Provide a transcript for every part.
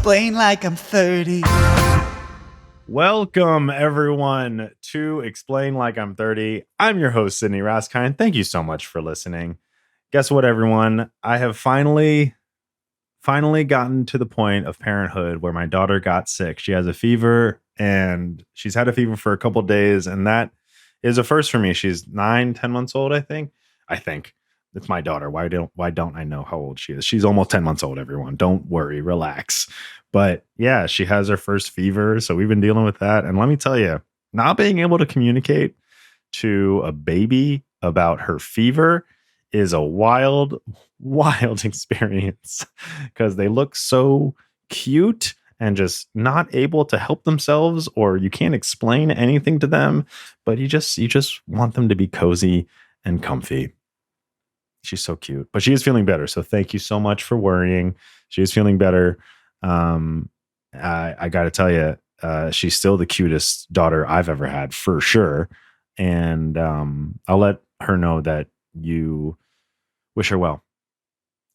explain like I'm 30. Welcome, everyone, to Explain Like I'm 30. I'm your host, sidneyraz. Thank you so much for listening. Guess what, everyone? I have finally gotten to the point of parenthood where my daughter got sick. She has a fever, and she's had a fever for a couple of days, and that is a first for me. She's 9-10 months old, I think. It's my daughter. Why don't I know how old she is? She's almost 10 months old, everyone. Don't worry, relax. But yeah, she has her first fever, so we've been dealing with that. And let me tell you, not being able to communicate to a baby about her fever is a wild experience because they look so cute and just not able to help themselves, or you can't explain anything to them, but you just want them to be cozy and comfy. She's so cute, but she is feeling better. So thank you so much for worrying. She is feeling better. I got to tell you, she's still the cutest daughter I've ever had, for sure. And I'll let her know that you wish her well.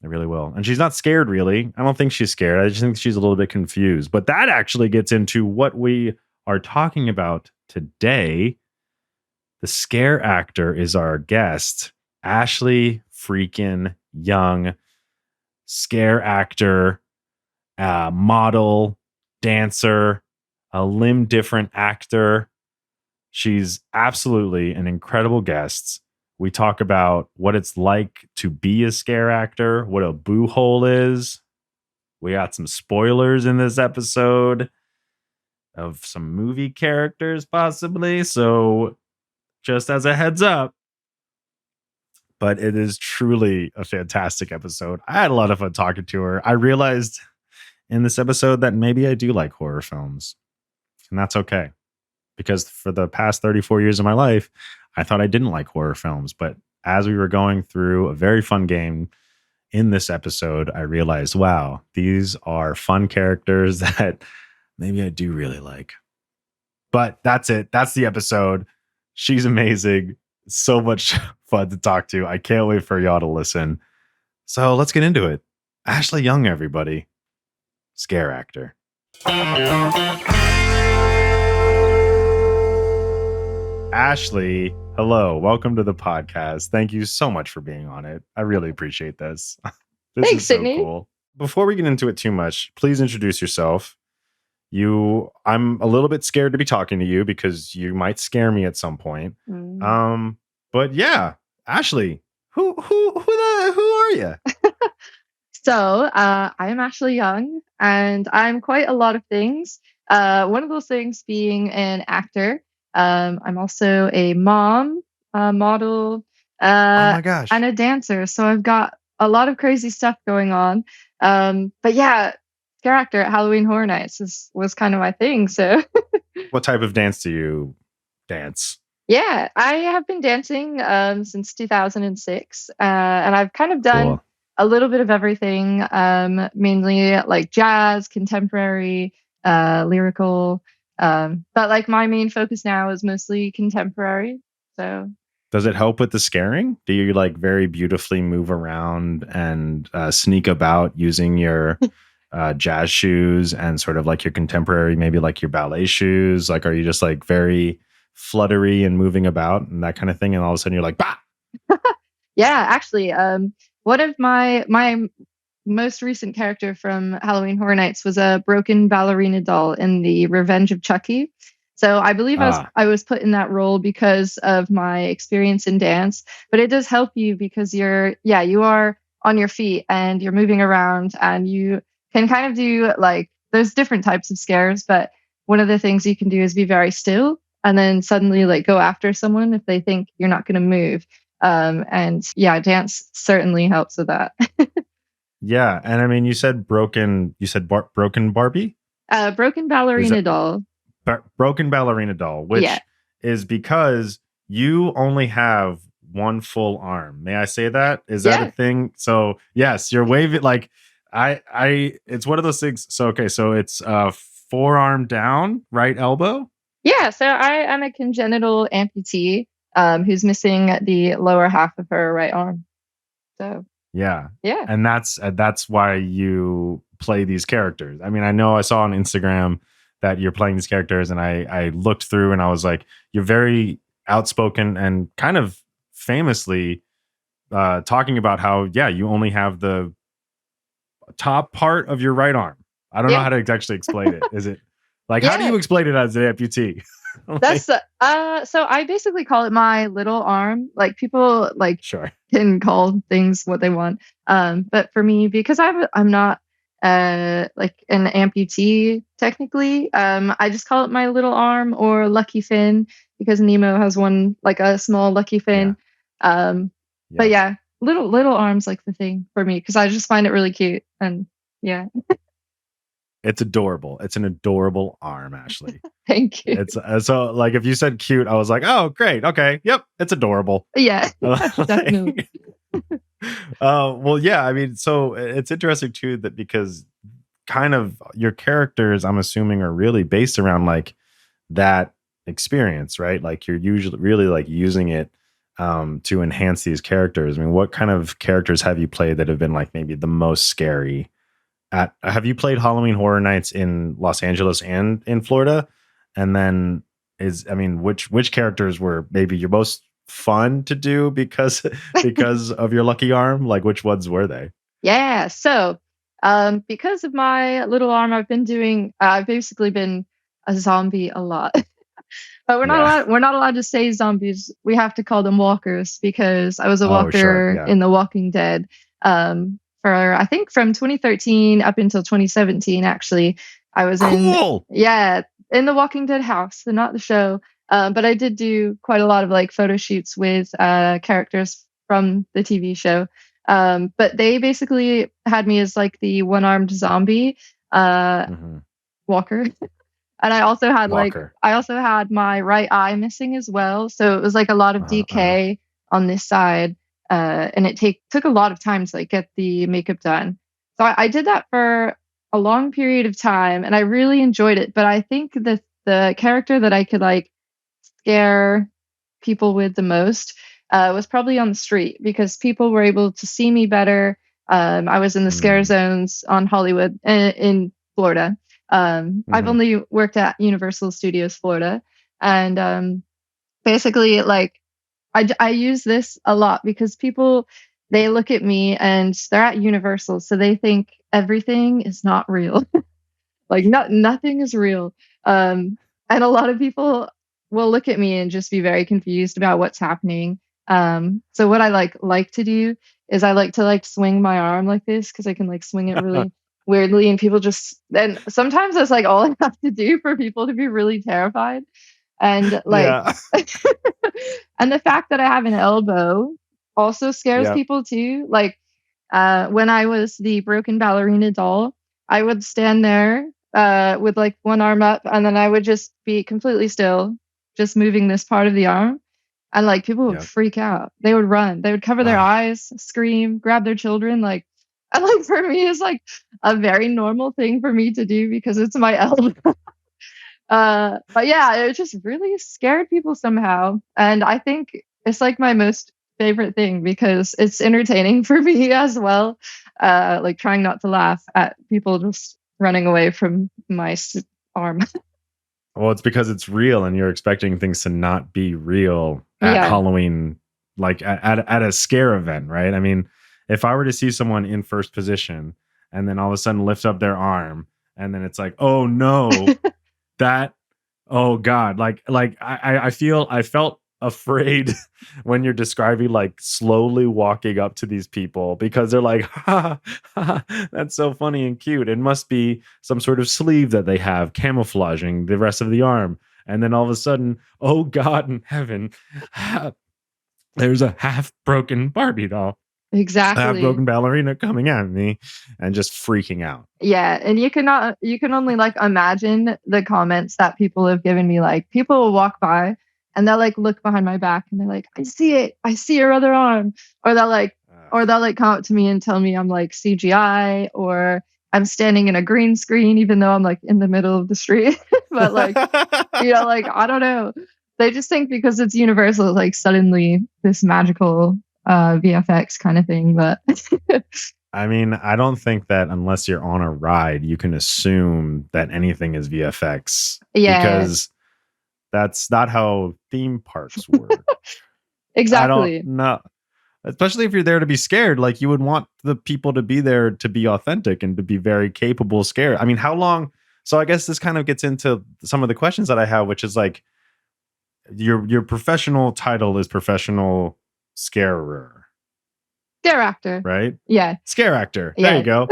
I really will. And she's not scared, really. I don't think she's scared. I just think she's a little bit confused. But that actually gets into what we are talking about today. The scare actor is our guest, Ashley freaking Young, scare actor, model, dancer, a limb different actor. She's absolutely an incredible guest. We talk about what it's like to be a scare actor, what a boo hole is. We got some spoilers in this episode of some movie characters, possibly. So just as a heads up, but it is truly a fantastic episode. I had a lot of fun talking to her. I realized in this episode that maybe I do like horror films, and that's okay, because for the past 34 years of my life, I thought I didn't like horror films. But as we were going through a very fun game in this episode, I realized, wow, these are fun characters that maybe I do really like. But that's it. That's the episode. She's amazing. So much fun to talk to. I can't wait for y'all to listen. So let's get into it. Ashley Young, everybody. Scare actor. Ashley, hello. Welcome to the podcast. Thank you so much for being on it. I really appreciate this. This Thanks, is so Sydney. cool. Before we get into it too much, please introduce yourself. I'm a little bit scared to be talking to you because you might scare me at some point. But yeah, Ashley, who are you? So, I am Ashley Young, and I'm quite a lot of things. One of those things being an actor. I'm also a mom, a model, Oh my gosh. and a dancer. So I've got a lot of crazy stuff going on. But yeah, scare actor at Halloween Horror Nights was kind of my thing. So What type of dance do you dance? yeah, I have been dancing since 2006, and I've kind of done Cool. a little bit of everything, mainly like jazz, contemporary, lyrical. But like my main focus now is mostly contemporary. So Does it help with the scaring? Do you like very beautifully move around and sneak about using your jazz shoes and sort of like your contemporary, maybe like your ballet shoes? Like, are you just like very fluttery and moving about and that kind of thing? And all of a sudden you're like, bah! yeah, actually, one of my most recent character from Halloween Horror Nights was a broken ballerina doll in the Revenge of Chucky. So I believe I was put in that role because of my experience in dance, but it does help you because you are on your feet and you're moving around, and you can kind of do like, there's different types of scares, but one of the things you can do is be very still and then suddenly like go after someone if they think you're not going to move. And yeah, dance certainly helps with that. Yeah. And I mean, you said broken Barbie? Broken ballerina doll. Broken ballerina doll, which is because you only have one full arm. May I say that? Is that a thing? So yes, you're waving like it's one of those things. So okay, so it's forearm down, right elbow. Yeah, so I am a congenital amputee who's missing the lower half of her right arm. So Yeah. Yeah. And that's why you play these characters. I mean, I know I saw on Instagram that you're playing these characters, and I looked through and I was like, you're very outspoken and kind of famously talking about how, yeah, you only have the top part of your right arm. I don't know Yeah. how to actually explain it. Is it like, how do Yeah. you explain it as an amputee? That's so I basically call it my little arm. Like people like Sure. can call things what they want. But for me, because I'm not like an amputee technically, I just call it my little arm or lucky fin because Nemo has one like a small lucky fin. But yeah, little arms like the thing for me because I just find it really cute and yeah. It's adorable. It's an adorable arm, Ashley. Thank you. It's so like if you said cute, I was like, oh, great. Okay. Yep. It's adorable. Yeah, definitely. Well, yeah. I mean, so it's interesting too that because kind of your characters, I'm assuming, are really based around like that experience, right? Like you're usually really like using it to enhance these characters. I mean, what kind of characters have you played that have been like maybe the most scary? Have you played Halloween Horror Nights in Los Angeles and in Florida? And then which characters were maybe your most fun to do because of your lucky arm? Like which ones were they? Yeah. So, because of my little arm, I've basically been a zombie a lot. But we're not allowed to say zombies. We have to call them walkers because I was a walker in The Walking Dead. For I think from 2013 up until 2017, actually, I was in The Walking Dead house, so not the show. But I did do quite a lot of like photo shoots with characters from the TV show. But they basically had me as like the one-armed zombie walker. And I also had my right eye missing as well. So it was like a lot of decay on this side. And it took a lot of time to like get the makeup done. So I did that for a long period of time and I really enjoyed it. But I think the character that I could like scare people with the most was probably on the street because people were able to see me better. I was in the scare zones on Hollywood in Florida. I've only worked at Universal Studios Florida, and basically, like, I use this a lot because people they look at me and they're at Universal, so they think everything is not real, like nothing is real. And a lot of people will look at me and just be very confused about what's happening. So what I like to do is I like to like swing my arm like this because I can like swing it really weirdly and people and sometimes that's like all I have to do for people to be really terrified. And like and the fact that I have an elbow also scares people too. Like when I was the broken ballerina doll, I would stand there with like one arm up and then I would just be completely still, just moving this part of the arm. And like people would freak out. They would run. They would cover their eyes, scream, grab their children. And like for me, it's like a very normal thing for me to do because it's my elbow. But yeah, it just really scared people somehow. And I think it's like my most favorite thing because it's entertaining for me as well. Like trying not to laugh at people just running away from my arm. Well, it's because it's real and you're expecting things to not be real at Halloween, like at a scare event, right? I mean, if I were to see someone in first position and then all of a sudden lift up their arm and then it's like, oh no, oh God, I felt afraid when you're describing like slowly walking up to these people because they're like, ha, ha, that's so funny and cute. It must be some sort of sleeve that they have camouflaging the rest of the arm. And then all of a sudden, oh God in heaven, there's a half broken Barbie doll. Exactly. Half broken ballerina coming at me and just freaking out. Yeah. And you can only like imagine the comments that people have given me. Like people will walk by and they'll like look behind my back and they're like, I see it. I see your other arm. Or they'll come up to me and tell me I'm like CGI or I'm standing in a green screen, even though I'm like in the middle of the street. But like, like, I don't know. They just think because it's Universal, like suddenly this magical VFX kind of thing. But I mean, I don't think that unless you're on a ride, you can assume that anything is VFX yeah, because that's not how theme parks work. I don't exactly. know. Especially if you're there to be scared, like you would want the people to be there to be authentic and to be very capable scared. I mean, how long? So I guess this kind of gets into some of the questions that I have, which is like your professional title is professional scarer, Scare actor. right? Yeah. Scare actor. Yeah. There you go.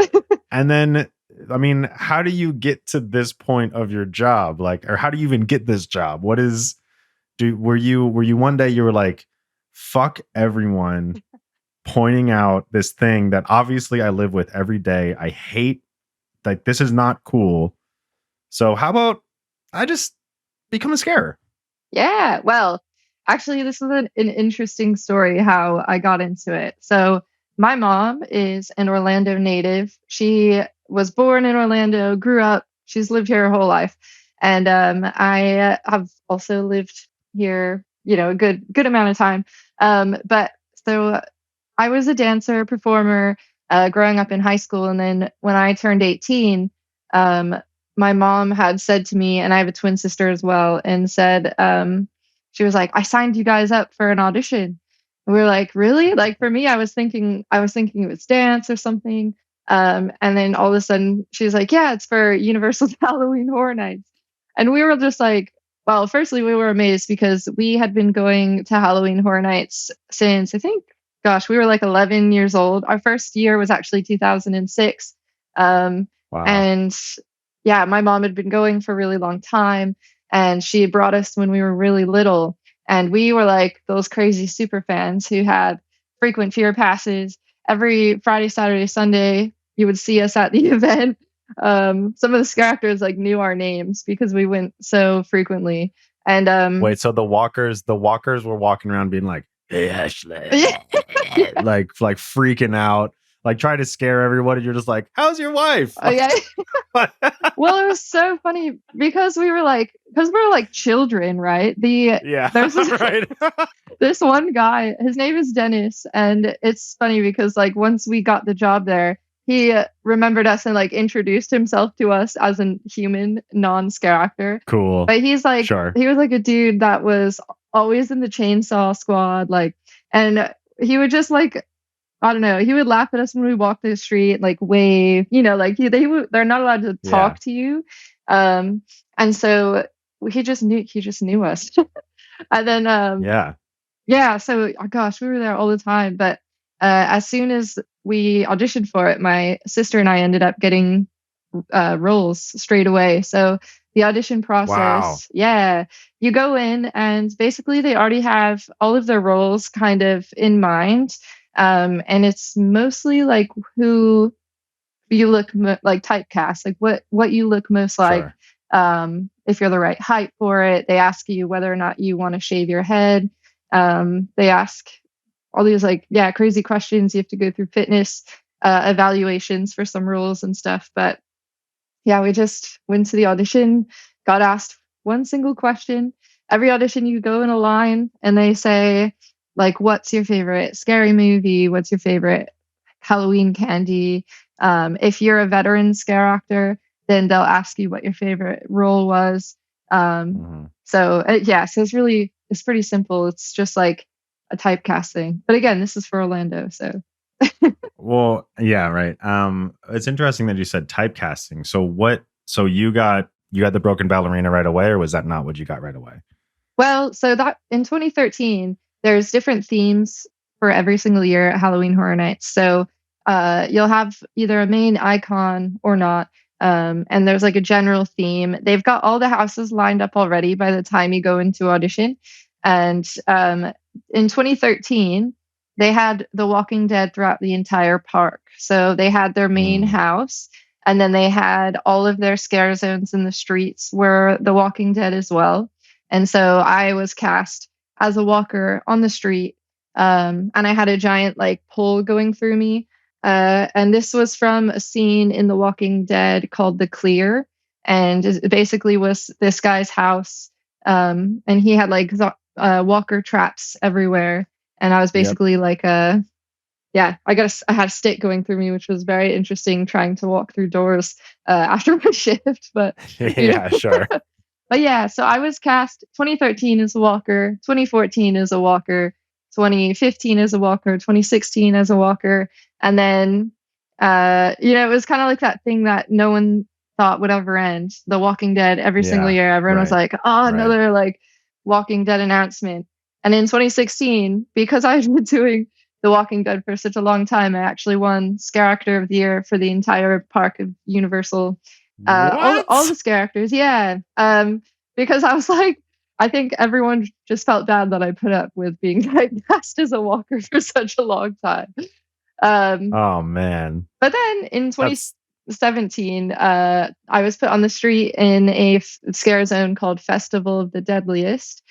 And then, I mean, how do you get to this point of your job? Like, or how do you even get this job? What is, were you one day you were like, fuck everyone, pointing out this thing that obviously I live with every day. I hate, like, this is not cool. So how about I just become a scarer? Yeah. Well, actually, this is an interesting story how I got into it. So my mom is an Orlando native. She was born in Orlando, grew up. She's lived here her whole life. And I have also lived here, a good amount of time. But so I was a dancer, performer, growing up in high school. And then when I turned 18, my mom had said to me, and I have a twin sister as well, and said, she was like, I signed you guys up for an audition. And we were like, really? Like for me, I was thinking it was dance or something. And then all of a sudden she's like, yeah, it's for Universal's Halloween Horror Nights. And we were just like, well, firstly, we were amazed because we had been going to Halloween Horror Nights since I think, gosh, we were like 11 years old. Our first year was actually 2006. Wow. And yeah, my mom had been going for a really long time, and she had brought us when we were really little. And we were like those crazy super fans who had frequent fear passes. Every Friday, Saturday, Sunday, you would see us at the event. Some of the scare actors like knew our names because we went so frequently. And wait, so the walkers were walking around being like, hey Ashley, like freaking out, like trying to scare everyone, and you're just like, how's your wife? Oh yeah. Well, it was so funny because we were like children, right? There's this, right. this one guy, his name is Dennis, and it's funny because like once we got the job there, he remembered us and like introduced himself to us as a human non-scare actor. Cool. But he's like, sure. He was like a dude that was always in the Chainsaw Squad, like, and he would just like, I don't know, he would laugh at us when we walked the street, like wave, like they're not allowed to talk to you. And so he just knew us. And then so oh gosh, we were there all the time. But as soon as we auditioned for it, my sister and I ended up getting roles straight away. So the audition process, you go in and basically they already have all of their roles kind of in mind. And it's mostly like who you look like typecast, like what you look most like. If you're the right height for it, they ask you whether or not you want to shave your head. They ask all these like, crazy questions. You have to go through fitness evaluations for some roles and stuff. But yeah, we just went to the audition, got asked one single question. Every audition you go in a line and they say, like, what's your favorite scary movie? What's your favorite Halloween candy? If you're a veteran scare actor, then they'll ask you what your favorite role was. So it's pretty simple. It's just like a typecasting. But again, this is for Orlando, so. Well, yeah, right. It's interesting that you said typecasting. So you got the broken ballerina right away, or was that not what you got right away? Well, so that in 2013, there's different themes for every single year at Halloween Horror Nights. So you'll have either a main icon or not. And there's like a general theme. They've got all the houses lined up already by the time you go into audition. And in 2013, they had The Walking Dead throughout the entire park. So they had their main house, and then they had all of their scare zones in the streets were The Walking Dead as well. And so I was cast as a walker on the street, and I had a giant like pole going through me. And this was from a scene in The Walking Dead called The Clear, and it basically was this guy's house, and he had like walker traps everywhere. and I was Yep. basically like I had a stick going through me, which was very interesting trying to walk through doors after my shift. But Yeah, sure. But yeah, so I was cast 2013 as a walker, 2014 as a walker, 2015 as a walker, 2016 as a walker, and then it was kind of like that thing that no one thought would ever end. The Walking Dead every single Yeah, year, everyone was right, like, "Oh, right. another like Walking Dead announcement." And in 2016, because I had been doing The Walking Dead for such a long time, I actually won Scare Actor of the Year for the entire park of Universal. All What? the scare actors, yeah. Because I was like, I think everyone just felt bad that I put up with being typecast as a walker for such a long time. Oh man, But then in that's 2017, I was put on the street in a scare zone called Festival of the Deadliest,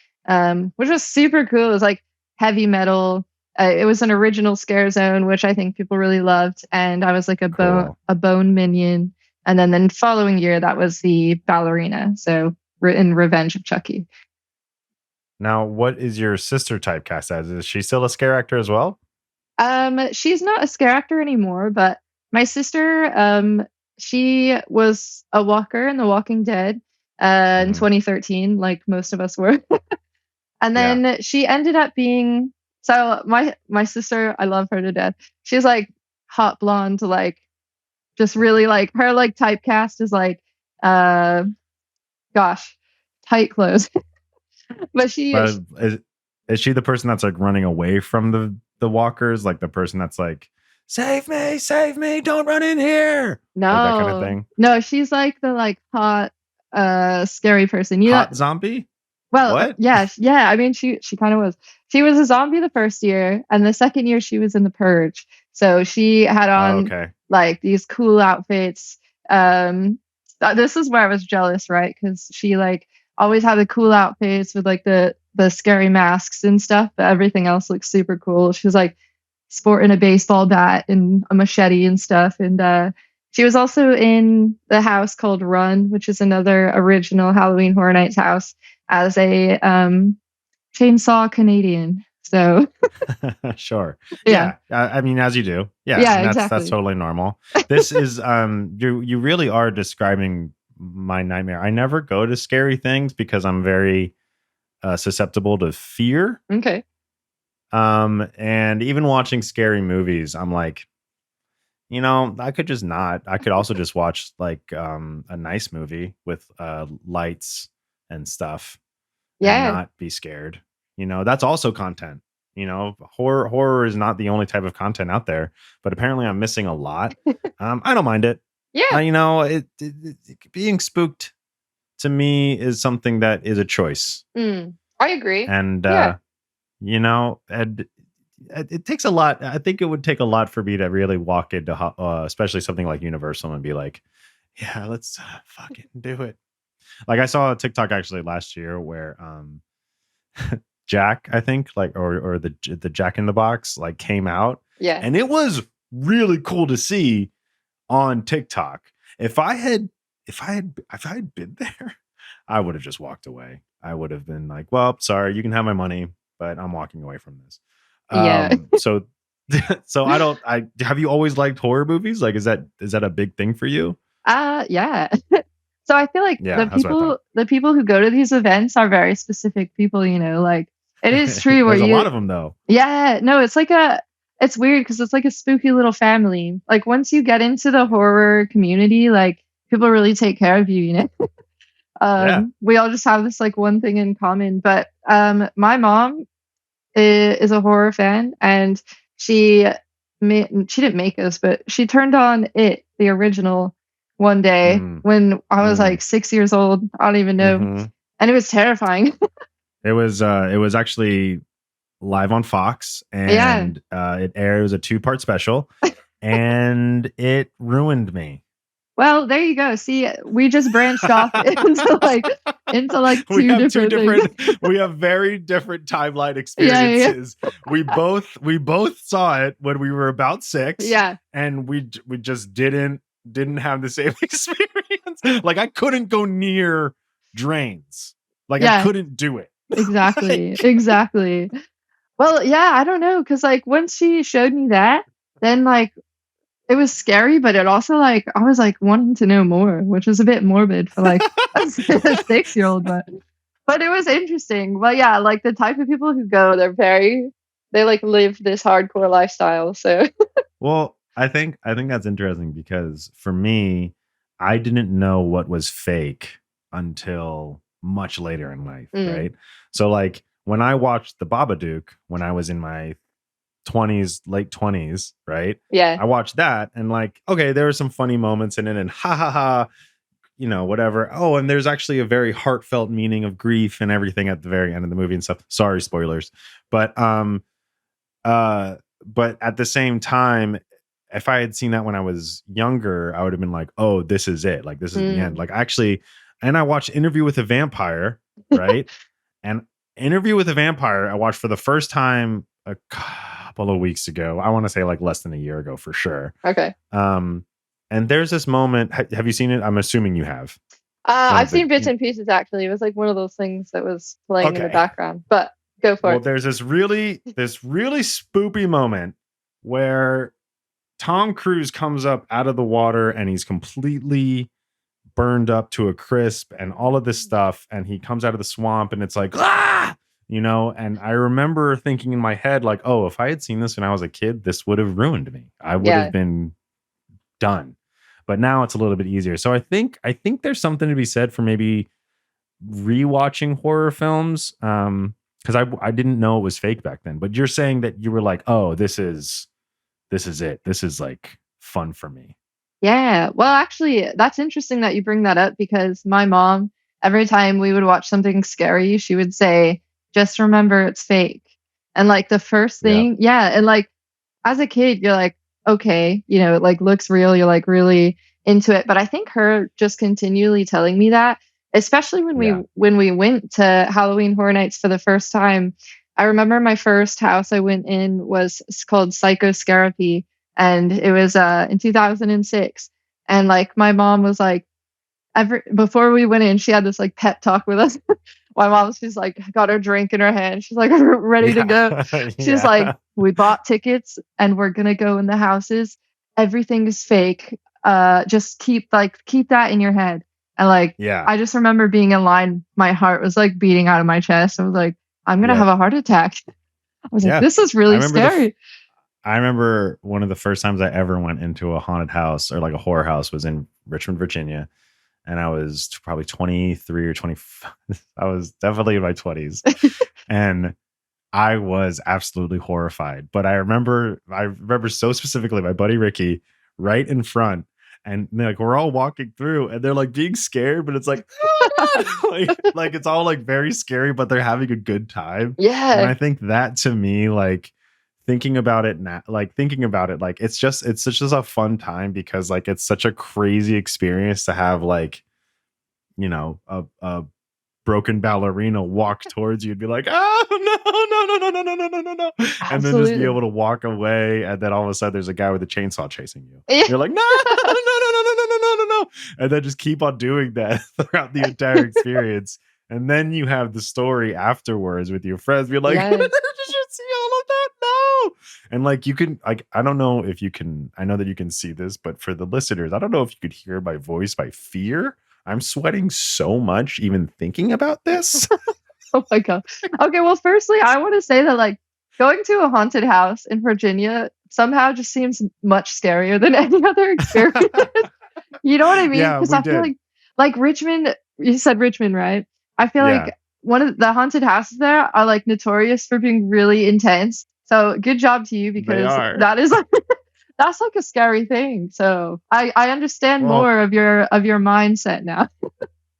which was super cool. It was like heavy metal. It was an original scare zone, which I think people really loved. And I was like cool. a bone minion. And then the following year, that was the ballerina. So in Revenge of Chucky. Now, what is your sister typecast as? Is she still a scare actor as well? She's not a scare actor anymore, but my sister, she was a walker in The Walking Dead in 2013, like most of us were. And then she ended up being so my sister, I love her to death. She's like hot blonde, like just really like her like typecast is like gosh, tight clothes. But But is she the person that's like running away from the walkers? Like the person that's like, save me, don't run in here. no, Like that kind of thing. no, she's like the like hot, scary person. Hot zombie? Well, What? yeah. I mean, she kind of was. She was a zombie the first year, and the second year she was in the Purge. So she had on Okay. like these cool outfits. This is where I was jealous, right? Because she like always had the cool outfits with like the scary masks and stuff, but everything else looks super cool. She was like sporting a baseball bat and a machete and stuff, and she was also in the house called Run, which is another original Halloween Horror Nights house, as a chainsaw Canadian. So Sure. yeah. I mean, as you do. Yeah. Yeah, And that's exactly. totally normal. This is you really are describing my nightmare. I never go to scary things because I'm very susceptible to fear. Okay. And even watching scary movies, I'm like, I could just not. I could also just watch like a nice movie with lights and stuff and Yeah. not be scared. That's also content. Horror is not the only type of content out there, but apparently I'm missing a lot. I don't mind it. Yeah. Being spooked to me is something that is a choice. I agree. And Yeah. and it takes a lot. I think it would take a lot for me to really walk into especially something like Universal and be like, yeah, let's fucking do it. Like I saw a TikTok actually last year where Jack, I think, like or the Jack in the Box like came out. Yeah. And it was really cool to see on TikTok. If I had been there, I would have just walked away. I would have been like, well, sorry, you can have my money, but I'm walking away from this. Yeah. So have you always liked horror movies? Like, is that a big thing for you? Yeah. So I feel like the people who go to these events are very specific people, like it is true where There's a lot of them though. Yeah, no, it's weird because it's like a spooky little family. Like once you get into the horror community, like people really take care of you, We all just have this like one thing in common. But my mom is a horror fan, and she didn't make us, but she turned on the original one day when I was like 6 years old. I don't even know. And it was terrifying. It was actually live on Fox, and it aired. It was a 2-part special, and it ruined me. Well, there you go. See, we just branched off into like two different things. We have very different timeline experiences. Yeah. We both saw it when we were about 6. Yeah. And we just didn't have the same experience. Like I couldn't go near drains. Like I couldn't do it. Exactly. Exactly. Well, yeah, I don't know, because like once she showed me that, then like it was scary, but it also like I was like wanting to know more, which was a bit morbid for like a 6-year-old, but it was interesting. Well, yeah, like the type of people who go, they like live this hardcore lifestyle. So Well, I think that's interesting because for me, I didn't know what was fake until much later in life, mm, right? So like when I watched The Babadook when I was in my 20s, late 20s, right? yeah, I watched that and like, okay, there were some funny moments in it and ha ha ha, whatever. Oh, and there's actually a very heartfelt meaning of grief and everything at the very end of the movie and stuff. Sorry, spoilers. But uh but at the same time, if I had seen that when I was younger, I would have been like, oh, this is it. Like this is the end. mm, Like actually, and I watched Interview with a Vampire, right? And Interview with a Vampire, I watched for the first time a couple of weeks ago. I want to say like less than a year ago for sure. okay. And there's this moment. Have you seen it? I'm assuming you have. One I've of the seen bits and pieces actually. It was like one of those things that was playing in the okay. background. But go for Well, it. there's this really spoopy moment where Tom Cruise comes up out of the water and he's completely burned up to a crisp and all of this stuff. And he comes out of the swamp and it's like, ah, and I remember thinking in my head, like, oh, if I had seen this when I was a kid, this would have ruined me. I would have Yeah. been done. But now it's a little bit easier. So I think there's something to be said for maybe rewatching horror films. Because I didn't know it was fake back then. But you're saying that you were like, oh, this is it. This is like fun for me. Yeah. Well, actually, that's interesting that you bring that up because my mom, every time we would watch something scary, she would say, just remember it's fake. And like the first Yeah. thing, yeah. And like as a kid, you're like, okay, it like looks real. You're like really into it. But I think her just continually telling me that, especially when we Yeah. when we went to Halloween Horror Nights for the first time, I remember my first house I went in was called Psychoscarapy, and it was in 2006. And like my mom was like, every before we went in, she had this like pep talk with us. My mom, she's like got her drink in her hand. She's like ready to go. Yeah. She's Yeah. like, we bought tickets and we're gonna go in the houses. Everything is fake. Just keep that in your head. And like Yeah. I just remember being in line. My heart was like beating out of my chest. I was like, I'm gonna have Yep. a heart attack. I was like, Yeah. this is I really remember scary. I remember one of the first times I ever went into a haunted house or like a horror house was in Richmond, Virginia. And I was probably 23 or 25. I was definitely in my 20s. And I was absolutely horrified. But I remember so specifically my buddy Ricky right in front. And like we're all walking through and they're like being scared, but it's like, oh my God. like it's all like very scary, but they're having a good time. And Yeah. I think that to me, like thinking about it now, like it's just a fun time because like it's such a crazy experience to have like, a broken ballerina walk towards you and be like, oh no, no, no, no, no, no, no, no, no. And then just be Absolutely. able to walk away. And then all of a sudden there's a guy with a chainsaw chasing you. Yeah. You're like, no, no, no, no, no, no, no, no, no, no. And then just keep on doing that throughout the entire experience. And then you have the story afterwards with your friends. You're like, did Yes. you see all of that? No. And like you can, like, I don't know if you can, I know that you can see this, but for the listeners, I don't know if you could hear my voice by fear. I'm sweating so much even thinking about this. Oh my God. Okay, well, firstly, I want to say that like going to a haunted house in Virginia somehow just seems much scarier than any other experience. You know what I mean? Yeah, Because we I feel did. like Richmond, you said Richmond, right? I feel Yeah, like one of the haunted houses there are like notorious for being really intense. So good job to you they because are. that is like that's like a scary thing. So I understand Well, more of your mindset now.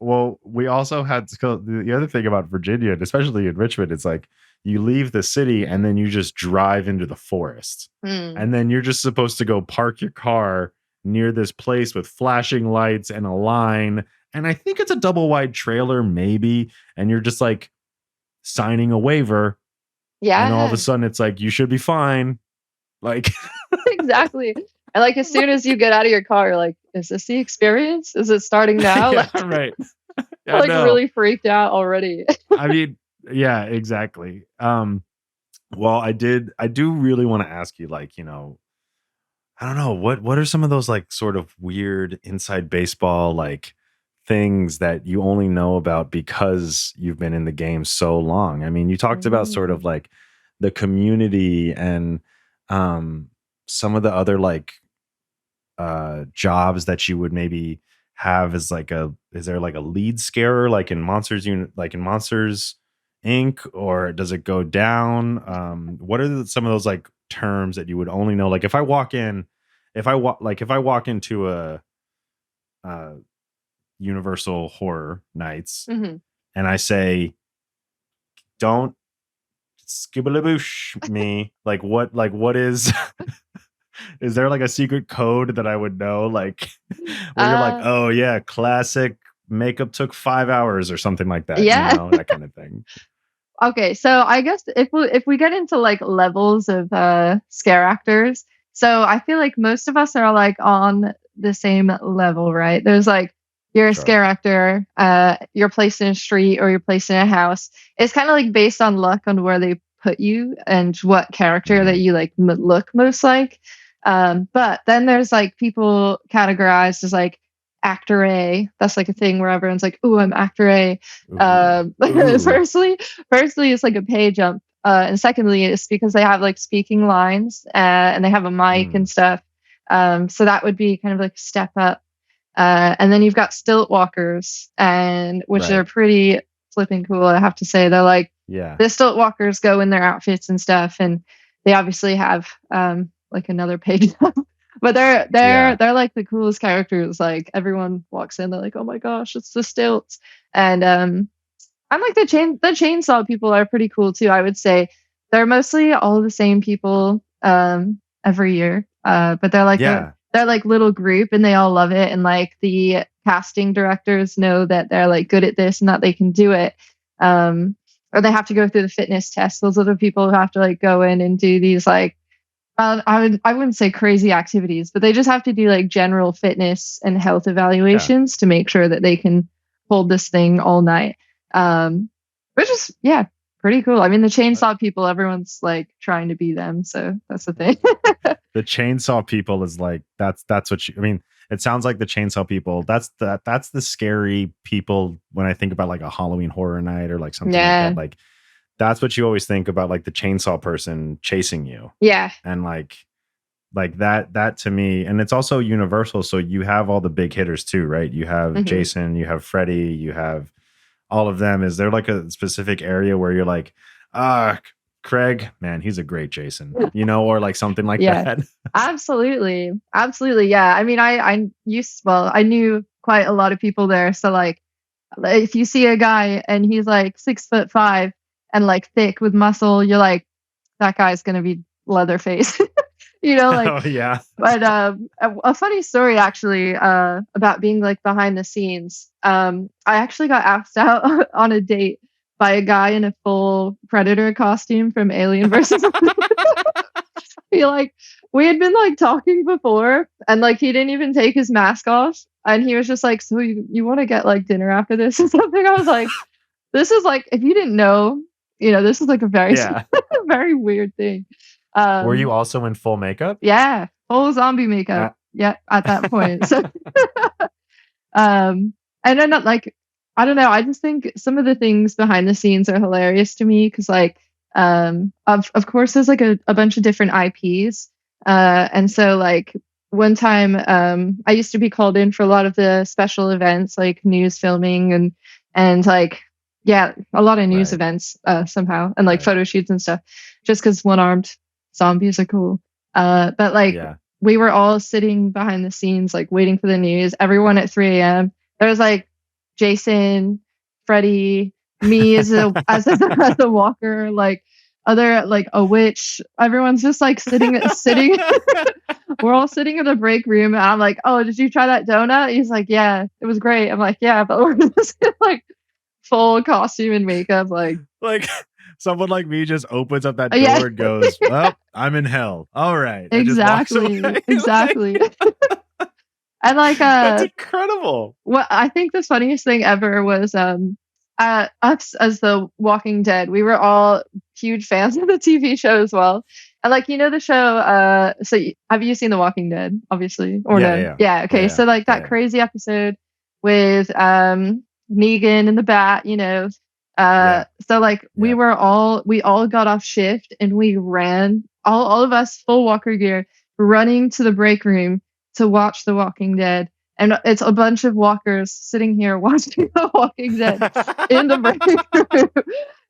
well, we also had to go. The other thing about Virginia, and especially in Richmond, it's like you leave the city and then you just drive into the forest. Hmm. And then you're just supposed to go park your car near this place with flashing lights and a line. And I think it's a double wide trailer, maybe. And you're just like signing a waiver. And all of a Yeah. sudden it's like, you should be fine. Like, Exactly. And like as soon as you get out of your car, you're like, is this the experience? Is it starting now? yeah, right. I Like know. really freaked out already. I mean, yeah, exactly. Well, I do really want to ask you, like, I don't know, what are some of those like sort of weird inside baseball like things that you only know about because you've been in the game so long? I mean, you talked about sort of Mm. like the community and um some of the other like jobs that you would maybe have as like a is there like a lead scarer like in Monsters Unit like in Monsters Inc. or does it go down? What are some of those like terms that you would only know? Like if I walk into a Universal Horror Nights Mhm. and I say, don't skibbalaboosh me, like what is is there like a secret code that I would know? Like where you're like, Uh, oh yeah, classic makeup took 5 hours or something like that, yeah. that kind of thing. Okay, so I guess if we get into like levels of scare actors, so I feel like most of us are like on the same level, right? There's like you're a Sure. scare actor, you're placed in a street or you're placed in a house. It's kind of like based on luck on where they put you and what character that Mhm. you like look most like. But then there's like people categorized as like actor A. That's like a thing where everyone's like, "Ooh, I'm actor A." Ooh. Ooh. Firstly, it's like a pay jump, and secondly, it's because they have like speaking lines and they have a mic Mm. and stuff. So that would be kind of like a step up. And then you've got stilt walkers, and which are Right. pretty flipping cool, I have to say. They're like Yeah. the stilt walkers go in their outfits and stuff, and they obviously have like another page. But they're they're Yeah. they're like the coolest characters. Like everyone walks in, they're like, "Oh my gosh, it's the stilts!" And I'm like the chainsaw people are pretty cool too. I would say they're mostly all the same people every year, but Yeah. they're like little group and they all love it. And like the casting directors know that they're like good at this and that they can do it. Um, or they have to go through the fitness test. Those are the people who have to like go in and do these like I wouldn't say crazy activities, but they just have to do like general fitness and health Yeah. evaluations to make sure that they can hold this thing all night. Um, which is yeah, pretty cool. I mean, the chainsaw people, everyone's like trying to be them, so that's the thing. The chainsaw people is like that's what you I mean, it sounds like the chainsaw people, that's the scary people when I think about like a Halloween horror night or like something like that. Yeah, Like that's what you always think about, like the chainsaw person chasing you. yeah, And like that to me, and it's also universal. So you have all the big hitters too, right? You have hmm Jason, you have Freddy, you have all of them. Is there like a specific area where you're like, ah, Craig, man, he's a great Jason, or like something like yeah. that? Absolutely, absolutely. Yeah, I mean, I knew quite a lot of people there, so like, if you see a guy and he's like 6'5" and like thick with muscle, you're like, that guy's gonna be Leatherface. Like Oh yeah. but a funny story actually about being like behind the scenes. I actually got asked out on a date by a guy in a full predator costume from Alien versus he like we had been like talking before and like he didn't even take his mask off and he was just like, so you want to get like dinner after this or something. I was like, this is like, if you didn't know, this is like a very Yeah. very weird thing. Were you um also in full makeup? yeah, full zombie makeup. Uh, Yeah, at that point. So and then like I don't know, I just think some of the things behind the scenes are hilarious to me because like of course there's like a bunch of different IPs. And so like one time I used to be called in for a lot of the special events like news filming and like yeah, a lot of news right. events somehow and like Right. photo shoots and stuff just because one-armed zombies are cool. But like Yeah. we were all sitting behind the scenes, like waiting for the news. Everyone at 3 a.m. There was like Jason, Freddy, me as a walker, like other like a witch. Everyone's just like sitting. We're all sitting in the break room, and I'm like, "Oh, did you try that donut?" He's like, "Yeah, it was great." I'm like, "Yeah, but we're just in, like full costume and makeup, like Like someone like me just opens up that yeah, door and goes, well, I'm in hell. All right. And just walks away. exactly, Like, exactly." And like that's incredible. what I think the funniest thing ever was us as the Walking Dead, we were all huge fans of the TV show as well. And like, you know, the show, have you seen The Walking Dead, obviously, or Yeah, no? yeah. Yeah, okay. Yeah, So like that yeah. crazy episode with Negan and the bat, you know. Yeah. So like we Yeah. all got off shift and we ran, all of us full walker gear, running to the break room to watch The Walking Dead. And it's a bunch of walkers sitting here watching The Walking Dead in the break room.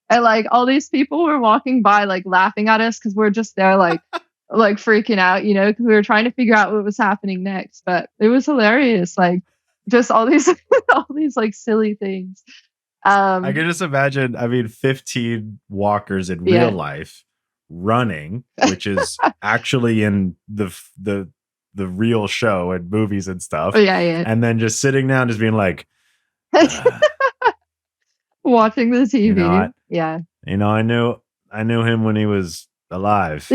And like all these people were walking by, like laughing at us because we're just there, like freaking out, you know, because we were trying to figure out what was happening next. But it was hilarious, like just all these all these like silly things. I can just imagine, I mean, 15 walkers in real life running, which is actually in the real show and movies and stuff. Yeah. And then just sitting down, just being like, watching the TV. I knew him when he was alive.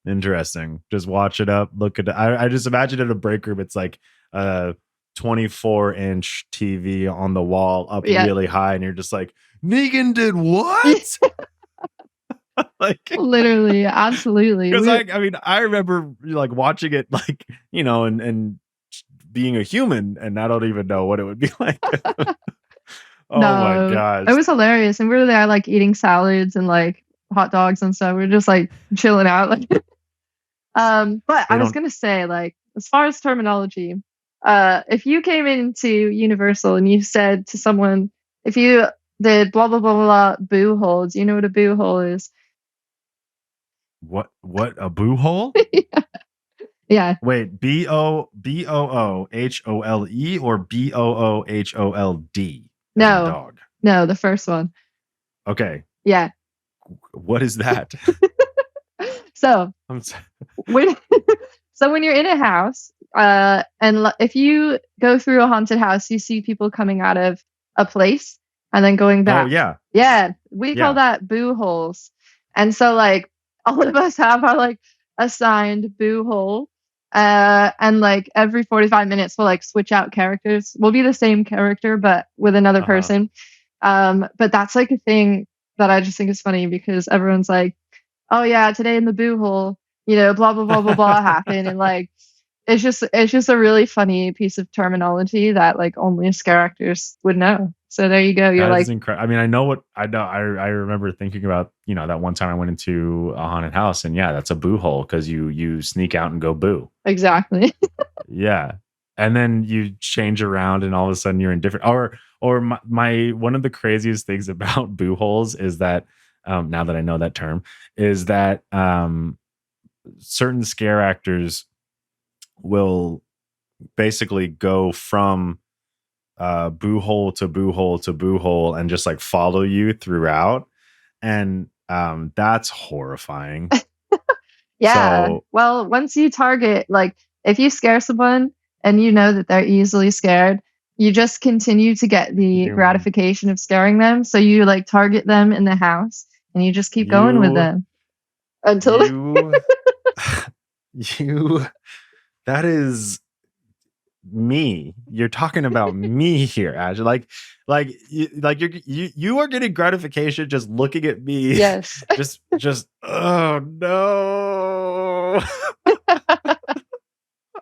Interesting. Just watch it up. Look at it. I just imagine in a break room, it's like a 24-inch TV on the wall up really high, and you're just like, Negan did what? Like literally, absolutely. Because I mean, I remember like watching it, like, you know, and being a human, and I don't even know what it would be like. Oh my gosh. It was hilarious. And we were there like eating salads and like hot dogs and stuff. We were just like chilling out. Like but I was gonna say, like, as far as terminology, if you came into Universal and you said to someone, if you did blah blah blah blah boo hole, do you know what a boo hole is? What a boo hole? Yeah. Wait, BOOOHOLE or BOOHOLD? No. Dog. No, the first one. Okay. Yeah. What is that? So when you're in a house, and if you go through a haunted house, you see people coming out of a place and then going back. Oh yeah. Yeah. We call that boo holes. And so like all of us have our like assigned boo hole. And like every 45 minutes we'll like switch out characters. We'll be the same character but with another person. But that's like a thing that I just think is funny because everyone's like, oh yeah, today in the boo hole, you know, blah blah blah blah blah happened. And like it's just a really funny piece of terminology that like only scare actors would know. So there you go. You're that like, is incredible. I mean, I know what I know. I remember thinking about, you know, that one time I went into a haunted house, and yeah, that's a boo hole because you sneak out and go boo. Exactly. Yeah, and then you change around, and all of a sudden you're in different. Or my one of the craziest things about boo holes is that now that I know that term is that certain scare actors will basically go from boo hole to boo hole to boo hole and just like follow you throughout, and that's horrifying. Yeah. So, well, once you target, like if you scare someone and you know that they're easily scared, you just continue to get the gratification of scaring them. So you like target them in the house and you just keep going with them until you that is me. You're talking about me here, Ash. Like you are getting gratification just looking at me. Yes. just oh no.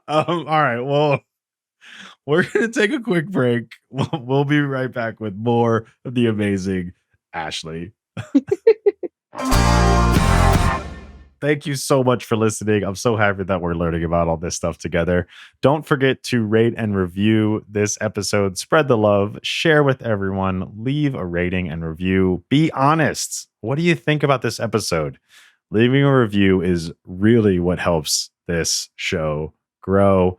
All right. Well, we're gonna take a quick break. We'll be right back with more of the amazing Ashley. Thank you so much for listening. I'm so happy that we're learning about all this stuff together. Don't forget to rate and review this episode. Spread the love, share with everyone, leave a rating and review. Be honest. What do you think about this episode? Leaving a review is really what helps this show grow.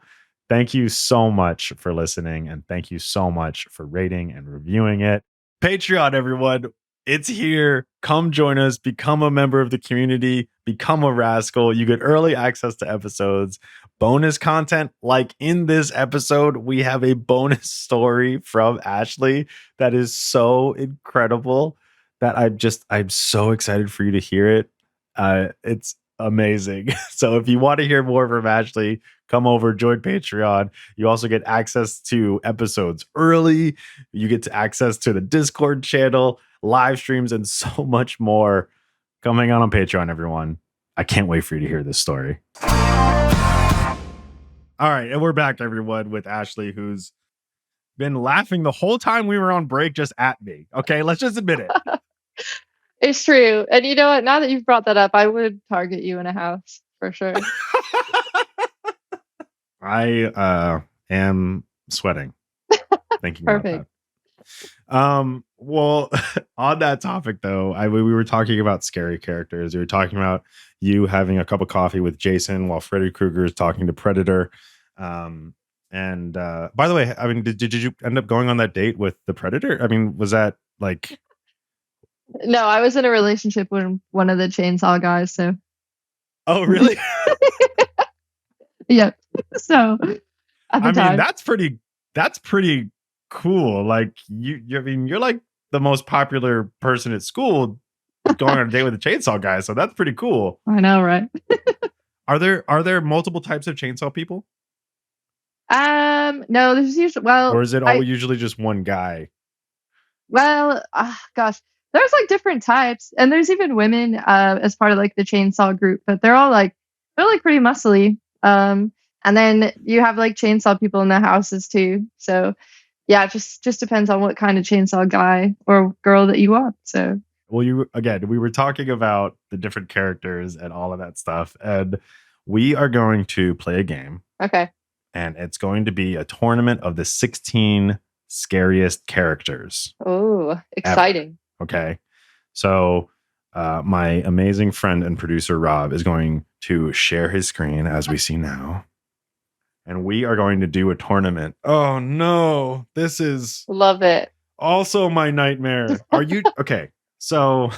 Thank you so much for listening, and thank you so much for rating and reviewing it. Patreon, everyone. It's here. Come join us. Become a member of the community. Become a rascal. You get early access to episodes, bonus content. Like in this episode, we have a bonus story from Ashley that is so incredible that I'm so excited for you to hear it. It's amazing. So if you want to hear more from Ashley, come over, join Patreon. You also get access to episodes early. You get to access to the Discord channel, live streams, and so much more coming on Patreon, everyone. I can't wait for you to hear this story. All right, and we're back, everyone, with Ashley, who's been laughing the whole time we were on break just at me. Okay, let's just admit it. It's true. And you know what? Now that you've brought that up, I would target you in a house for sure. I am sweating thinking about Perfect. that. Well, on that topic though, we were talking about scary characters. We were talking about you having a cup of coffee with Jason while Freddy Krueger is talking to Predator. And by the way, I mean, did you end up going on that date with the Predator? I mean, was that like? No, I was in a relationship with one of the chainsaw guys. So. Oh, really? Yeah. So. At the I time. mean, that's pretty cool. Like I mean, you're like the most popular person at school going on a date with a chainsaw guy. So that's pretty cool. I know, right? Are there multiple types of chainsaw people? No, there's usually, well, or is it all usually just one guy? Well, gosh, there's like different types, and there's even women as part of like the chainsaw group, but they're like pretty muscly. And then you have like chainsaw people in the houses too. So yeah, it just depends on what kind of chainsaw guy or girl that you want. So well, we were talking about the different characters and all of that stuff, and we are going to play a game. Okay. And it's going to be a tournament of the 16 scariest characters. Oh, exciting. Ever. Okay. So my amazing friend and producer, Rob, is going to share his screen as we see now. And we are going to do a tournament. Oh, no. This is... Love it. Also my nightmare. Are you... Okay. So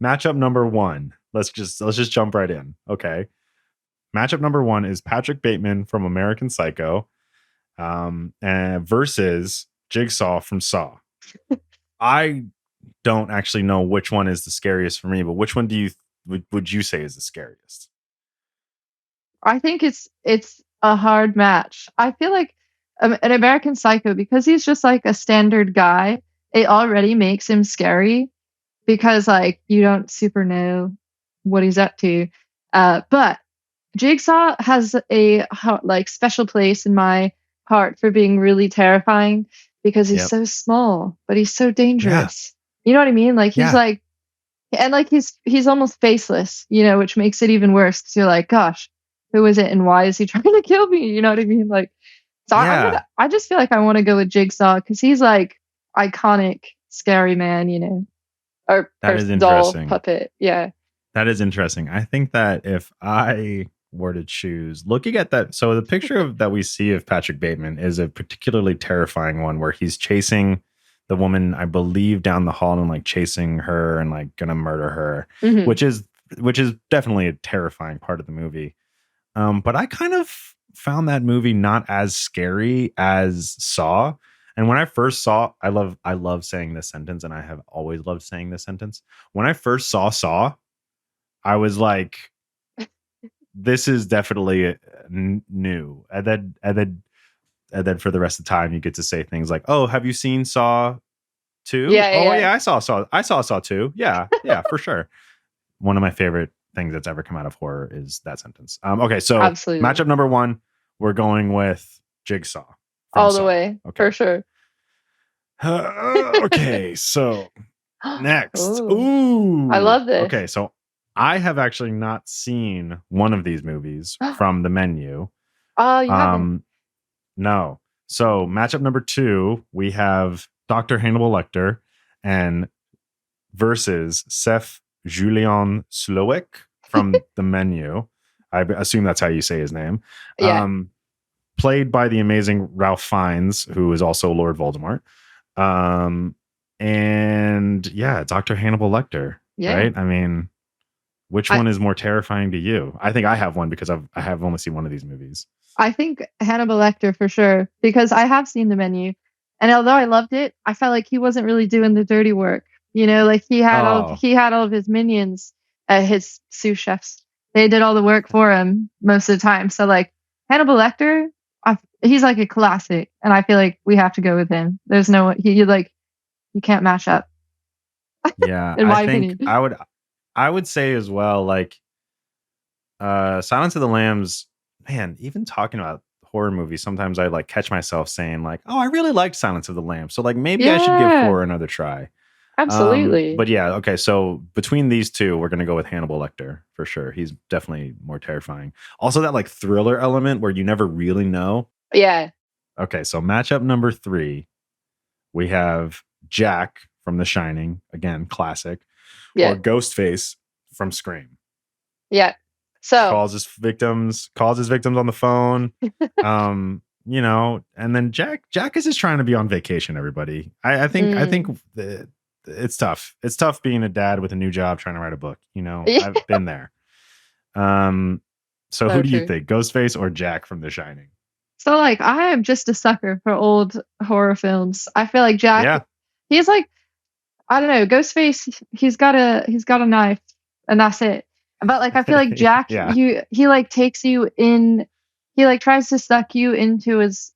matchup number 1. Let's just jump right in. Okay. Matchup number 1 is Patrick Bateman from American Psycho and versus Jigsaw from Saw. I don't actually know which one is the scariest for me, but which one would you say is the scariest? I think it's a hard match. I feel like an American Psycho, because he's just like a standard guy, it already makes him scary because like you don't super know what he's up to. But Jigsaw has a like special place in my heart for being really terrifying because he's so small, but he's so dangerous. Yeah. You know what I mean? Like he's like, and like he's almost faceless, you know, which makes it even worse because you're like, gosh, who is it and why is he trying to kill me? You know what I mean? Like, so I just feel like I want to go with Jigsaw because he's like iconic, scary man, you know, or that is doll interesting. Puppet. Yeah, that is interesting. I think that if I were to choose, looking at that, so the picture that we see of Patrick Bateman is a particularly terrifying one where he's chasing the woman, I believe, down the hall and like chasing her and like gonna murder her, which is definitely a terrifying part of the movie. But I kind of found that movie not as scary as Saw. And when I first saw, I love saying this sentence, and I have always loved saying this sentence. When I first saw Saw, I was like, this is definitely new. And then for the rest of the time, you get to say things like, "Oh, have you seen Saw 2? Yeah, I saw Saw 2. Yeah, for sure." One of my favorite things that's ever come out of horror is that sentence. Okay, so absolutely. Matchup number 1, we're going with Jigsaw. All the way, for sure. Okay, so next. Ooh, I love this. Okay, so I have actually not seen one of these movies from the menu. Oh, you haven't? No. So matchup number 2, we have Dr. Hannibal Lecter and versus Seth Julian Slowik from the menu. I assume that's how you say his name. Yeah. Played by the amazing Ralph Fiennes, who is also Lord Voldemort. And yeah, Dr. Hannibal Lecter. Yeah. Right? I mean, which one is more terrifying to you? I think I have one because I have only seen one of these movies. I think Hannibal Lecter for sure, because I have seen the menu. And although I loved it, I felt like he wasn't really doing the dirty work. You know, like he had all of his minions, his sous chefs, they did all the work for him most of the time. So like Hannibal Lecter, he's like a classic, and I feel like we have to go with him. There's no you can't match up. Yeah, in my I think opinion. I would say as well, like Silence of the Lambs, man, even talking about horror movies, sometimes I like catch myself saying like, oh, I really liked Silence of the Lambs. So like maybe I should give Yeah, horror another try. absolutely. But yeah, okay. So between these two, we're gonna go with Hannibal Lecter for sure. He's definitely more terrifying. Also, that like thriller element where you never really know. Yeah. Okay, so matchup number 3, we have Jack from The Shining, again, classic, or Yeah. Ghostface from Scream. Yeah. So Calls his victims on the phone. You know, and then Jack is just trying to be on vacation, everybody. I think it's tough. It's tough being a dad with a new job trying to write a book. You know, yeah. I've been there. So So who do you true. think, Ghostface or Jack from The Shining? So like I am just a sucker for old horror films. I feel like Jack, Yeah. he's like, I don't know, Ghostface, he's got a knife and that's it. But like I feel like Jack, Yeah. he like takes you in, he like tries to suck you into his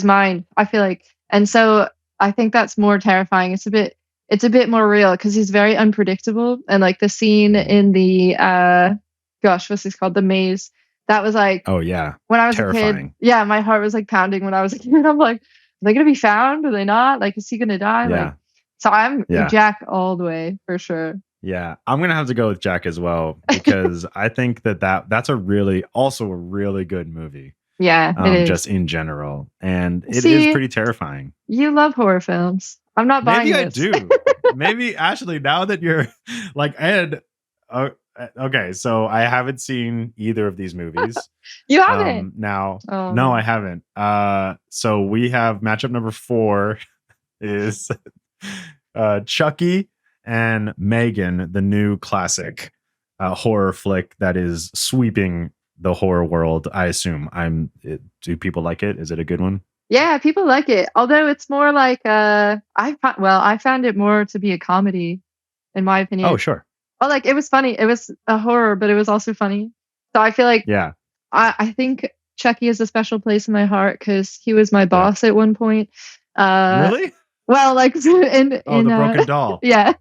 mind, I feel like. And so I think that's more terrifying. It's a bit more real because he's very unpredictable. And like the scene in the gosh, what's this called? The maze. That was like, Oh yeah. when I was a Terrifying. kid, yeah, my heart was like pounding when I was a kid. I'm like, are they gonna be found? Are they not? Like, is he gonna die? Yeah. Like, so I'm Yeah. Jack all the way for sure. Yeah, I'm gonna have to go with Jack as well because I think that's a really good movie. Yeah, it is. Just in general, and it is See, pretty terrifying. You love horror films. I'm not buying Maybe I this. do. Maybe Ashley, now that you're like Ed. Okay, so I haven't seen either of these movies. You haven't? Now, Oh, no, I haven't. So we have matchup number 4 is Chucky and Megan, the new classic horror flick that is sweeping the horror world. I assume. Do people like it? Is it a good one? Yeah, people like it. Although it's more like I found it more to be a comedy, in my opinion. Oh, sure. Well, like it was funny. It was a horror, but it was also funny. So I feel like Yeah. I think Chucky has a special place in my heart because he was my boss at one point. Really? Well, like in the broken doll. Yeah.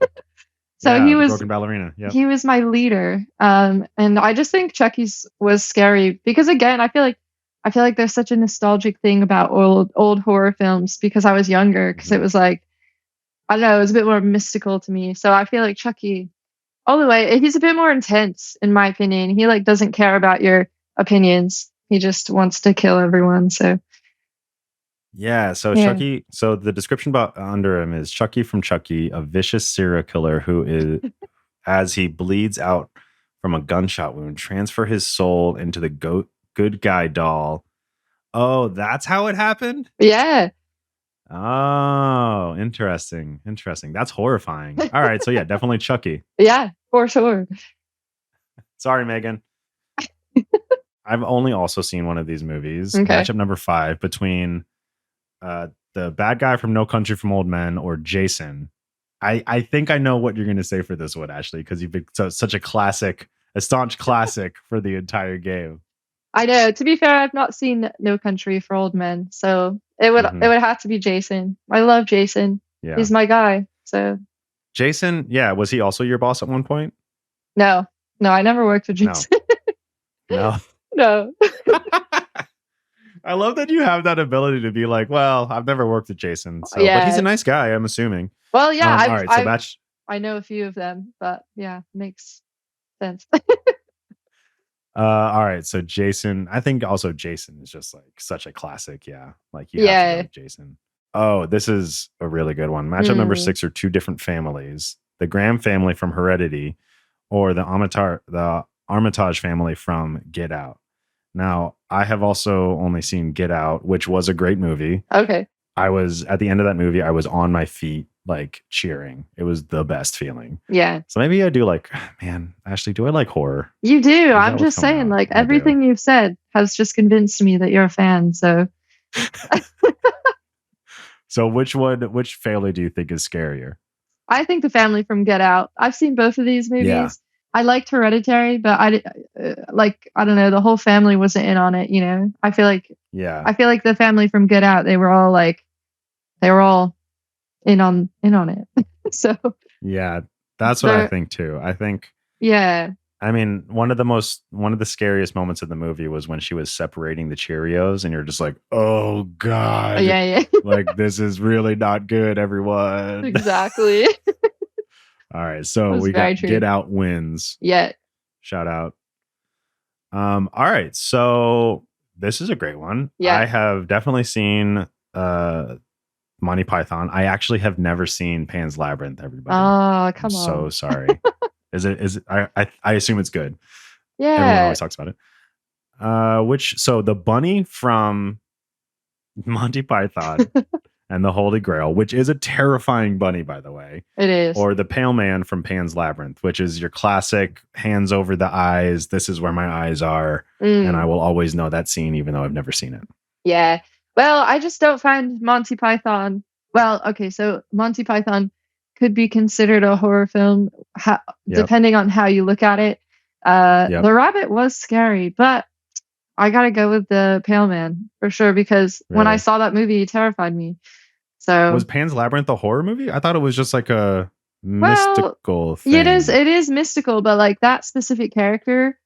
So yeah, he the was broken ballerina. Yeah. He was my leader. And I just think Chucky's was scary because again, I feel like there's such a nostalgic thing about old horror films because I was younger because it was like, I don't know, it was a bit more mystical to me. So I feel like Chucky all the way, he's a bit more intense in my opinion. He like doesn't care about your opinions. He just wants to kill everyone. So yeah, so yeah. Chucky, so the description about under him is Chucky from Chucky, a vicious serial killer who is as he bleeds out from a gunshot wound, transfer his soul into the good guy doll. Oh, that's how it happened? Yeah. Oh, interesting. That's horrifying. All right, so yeah, definitely Chucky. Yeah, for sure. Sorry, Megan. I've only also seen one of these movies. Okay. Matchup number 5 between the bad guy from No Country for Old Men or Jason. I think I know what you're going to say for this one, Ashley, because you've been such a staunch classic for the entire game. I know. To be fair, I've not seen No Country for Old Men, so it would have to be Jason. I love Jason. Yeah. He's my guy. So Jason, yeah, was he also your boss at one point? No, I never worked with Jason. No. No. I love that you have that ability to be like, well, I've never worked with Jason, so Yeah. but he's a nice guy, I'm assuming. Well, yeah, all right, so that's I know a few of them, but yeah, makes sense. all right, so Jason, I think also Jason is just like such a classic, yeah. Like you have to go with Jason. Oh, this is a really good one. Matchup number 6 are two different families: the Graham family from Heredity, or the Armitage family from Get Out. Now, I have also only seen Get Out, which was a great movie. Okay. I was at the end of that movie, I was on my feet, like cheering. It was the best feeling. Yeah. So maybe I do like, man, Ashley, do I like horror? You do. I'm just saying, like everything you've said has just convinced me that you're a fan. So So which family do you think is scarier? I think the family from Get Out. I've seen both of these movies. Yeah. I liked Hereditary, but I don't know, the whole family wasn't in on it. You know, I feel like the family from Get Out, they were all in on it. So yeah, that's what I think too. I think yeah. I mean, one of the scariest moments of the movie was when she was separating the Cheerios, and you're just like, oh God. Yeah. Like, this is really not good, everyone. Exactly. All right. So we got true. Get Out wins. Yeah. Shout out. All right. So this is a great one. Yeah. I have definitely seen Monty Python. I actually have never seen Pan's Labyrinth, everybody. Oh, come on. So sorry. Is it I assume it's good. Yeah. Everyone always talks about it. So the bunny from Monty Python and the Holy Grail, which is a terrifying bunny, by the way. It is. Or the Pale Man from Pan's Labyrinth, which is your classic hands over the eyes. This is where my eyes are. And I will always know that scene, even though I've never seen it. Yeah. Well, I just don't find Monty Python. Well, okay. So Monty Python could be considered a horror film, depending on how you look at it. The rabbit was scary, but I gotta go with the Pale Man for sure, because when I saw that movie, it terrified me. So was Pan's Labyrinth a horror movie? I thought it was just like a mystical thing. It is mystical, but like that specific character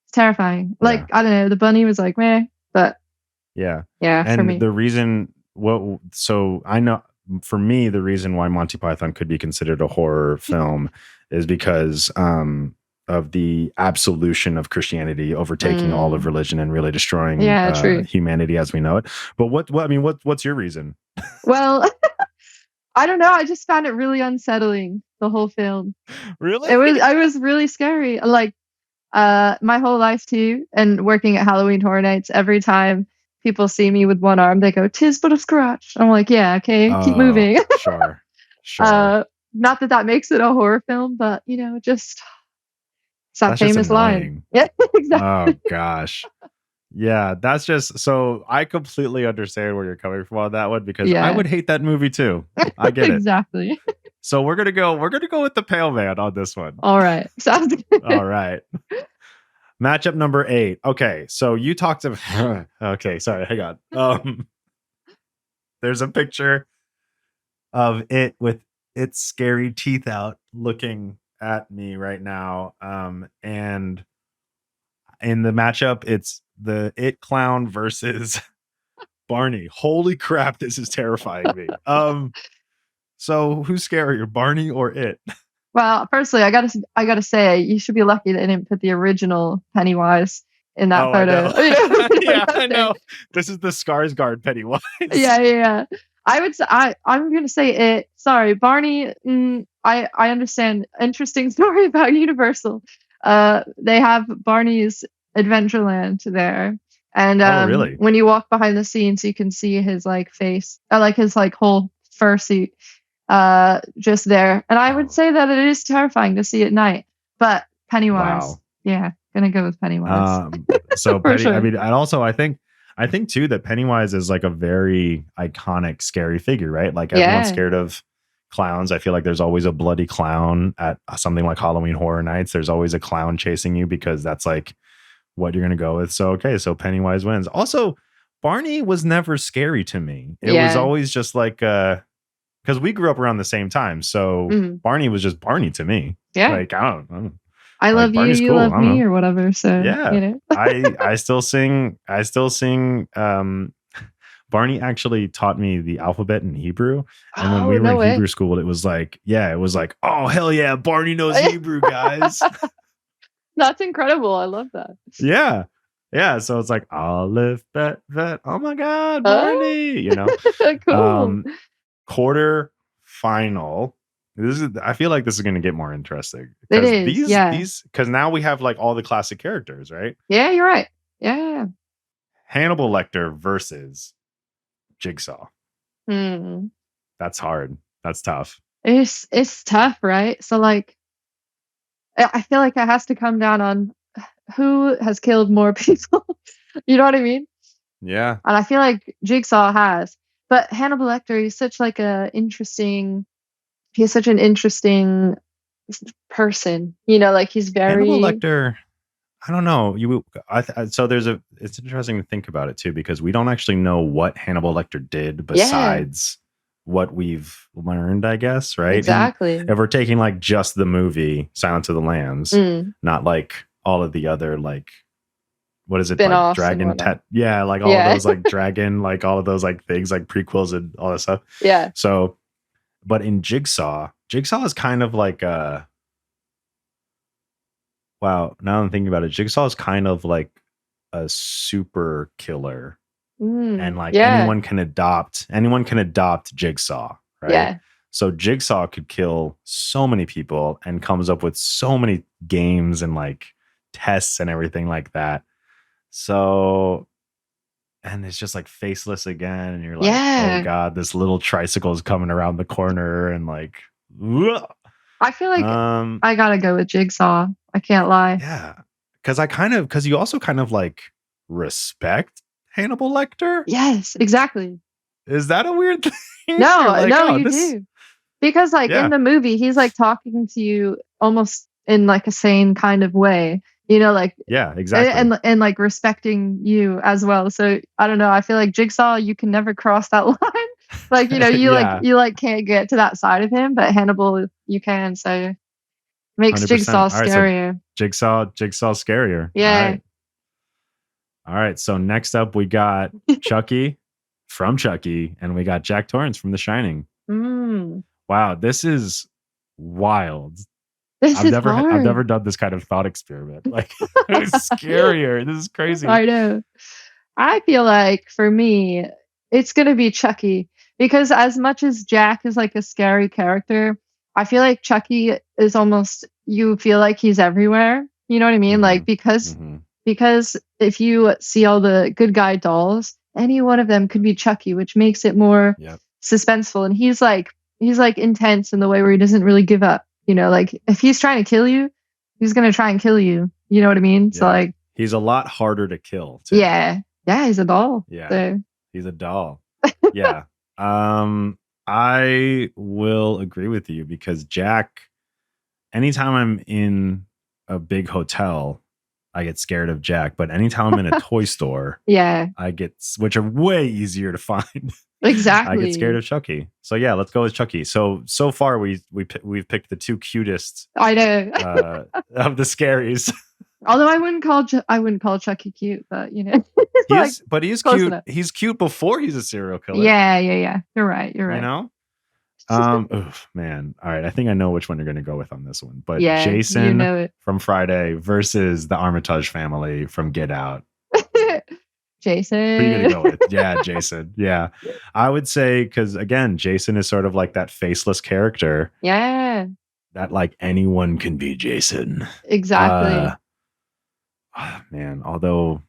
is terrifying. Like, I don't know, the bunny was like meh, but yeah, and for me. the reason I know for me, the reason why Monty Python could be considered a horror film is because of the absolution of Christianity overtaking all of religion and really destroying humanity as we know it. But what's your reason? Well, I don't know. I just found it really unsettling, the whole film. Really? I was really scary. Like my whole life too, and working at Halloween Horror Nights, every time people see me with one arm, they go, "'Tis but a scratch." I'm like, yeah, okay, keep moving. Sure. Not that makes it a horror film, but you know, just it's that famous line. Yeah, exactly. Oh gosh. Yeah, that's just so I completely understand where you're coming from on that one, because I would hate that movie too. I get it. Exactly. So we're gonna go with the Pale Man on this one. All right. Sounds good. All right. Matchup number 8. Okay, so you talked about okay, sorry, hang on. There's a picture of it with its scary teeth out looking at me right now. And in the matchup, it's the It Clown versus Barney. Holy crap, this is terrifying me. So who's scarier, Barney or It? Well, personally, I gotta say, you should be lucky that I didn't put the original Pennywise in that photo. I know. This is the Skarsgård Pennywise. Yeah. I would say I'm gonna say It. Sorry, Barney. I understand. Interesting story about Universal. They have Barney's Adventureland there, and really? when you walk behind the scenes, you can see his like face, like his like whole fursuit. Just there, and I would say that it is terrifying to see at night. But Pennywise, gonna go with Pennywise. So sure. I mean, and also I think too that Pennywise is like a very iconic, scary figure, right? Like everyone's scared of clowns. I feel like there's always a bloody clown at something like Halloween Horror Nights. There's always a clown chasing you because that's like what you're gonna go with. So so Pennywise wins. Also, Barney was never scary to me. It was always just like because we grew up around the same time. So Barney was just Barney to me. Yeah. Like, I don't I love you, you love me, or whatever. So, you know. I still sing. Barney actually taught me the alphabet in Hebrew. And when we were in Hebrew school, it was like, oh, hell yeah, Barney knows Hebrew, guys. That's incredible. I love that. Yeah. Yeah. So it's like, Aleph, Bet, Vet. Oh my God, Barney. You know? Cool. Quarter final. I feel like this is going to get more interesting. It is. These, because now we have like all the classic characters, right? Yeah, you're right. Yeah. Hannibal Lecter versus Jigsaw. That's hard. That's tough. It's tough, right? So like, I feel like it has to come down on who has killed more people. You know what I mean? Yeah. And I feel like Jigsaw has. But Hannibal Lecter, he's such an interesting person. You know, like he's Hannibal very Lecter. I don't know. So it's interesting to think about it too, because we don't actually know what Hannibal Lecter did besides what we've learned, I guess, right? exactly. And if we're taking like just the movie Silence of the Lambs, not like all of the other like what is it, like Spin-offs and dragon whatnot. yeah, like all of those like dragon, like all of those like things like prequels and all that stuff. Yeah. So, but in Jigsaw is kind of like wow, now I'm thinking about it, Jigsaw is kind of like a super killer. And like anyone can adopt Jigsaw, right? Yeah. So Jigsaw could kill so many people and comes up with so many games and like tests and everything like that. So, and it's just like faceless again, and you're like, oh god, this little tricycle is coming around the corner, and like, ugh. I feel like I gotta go with Jigsaw. I can't lie. Yeah, because you also kind of like respect Hannibal Lecter. Yes, exactly. Is that a weird thing? No, like, no, you do. Because like in the movie, he's like talking to you almost in like a sane kind of way, you know, like yeah, exactly, and like respecting you as well. So I don't know. I feel like Jigsaw, you can never cross that line. Like, you know, you like can't get to that side of him, but Hannibal you can. So makes 100%. Jigsaw All right, scarier. So Jigsaw scarier. Yeah. All right. So next up we got Chucky from Chucky, and we got Jack Torrance from The Shining. Wow, this is wild. I've never done this kind of thought experiment. Like, it's scarier. This is crazy. I know. I feel like for me, it's gonna be Chucky, because as much as Jack is like a scary character, I feel like Chucky is almost, you feel like he's everywhere. You know what I mean? Like because if you see all the good guy dolls, any one of them could be Chucky, which makes it more suspenseful. And he's like intense in the way where he doesn't really give up. You know, like if he's trying to kill you, he's gonna try and kill you. You know what I mean? Yeah. So like he's a lot harder to kill too. Yeah, he's a doll. Yeah, so. He's a doll. Yeah. I will agree with you, because Jack, anytime I'm in a big hotel, I get scared of Jack. But anytime I'm in a toy store, which are way easier to find. Exactly. I get scared of Chucky. So yeah, let's go with Chucky. So far we've picked the two cutest. I know. Of the scaries. Although I wouldn't call Chucky cute, but you know. He's cute. Enough. He's cute before he's a serial killer. Yeah. You're right. You know? Man. All right. I think I know which one you're going to go with on this one. But Jason from Friday versus the Armitage family from Get Out. Jason. Who are you going to go with? Yeah, Jason. Yeah. I would say, because again, Jason is sort of like that faceless character. Yeah. That like anyone can be Jason. Exactly. Man, although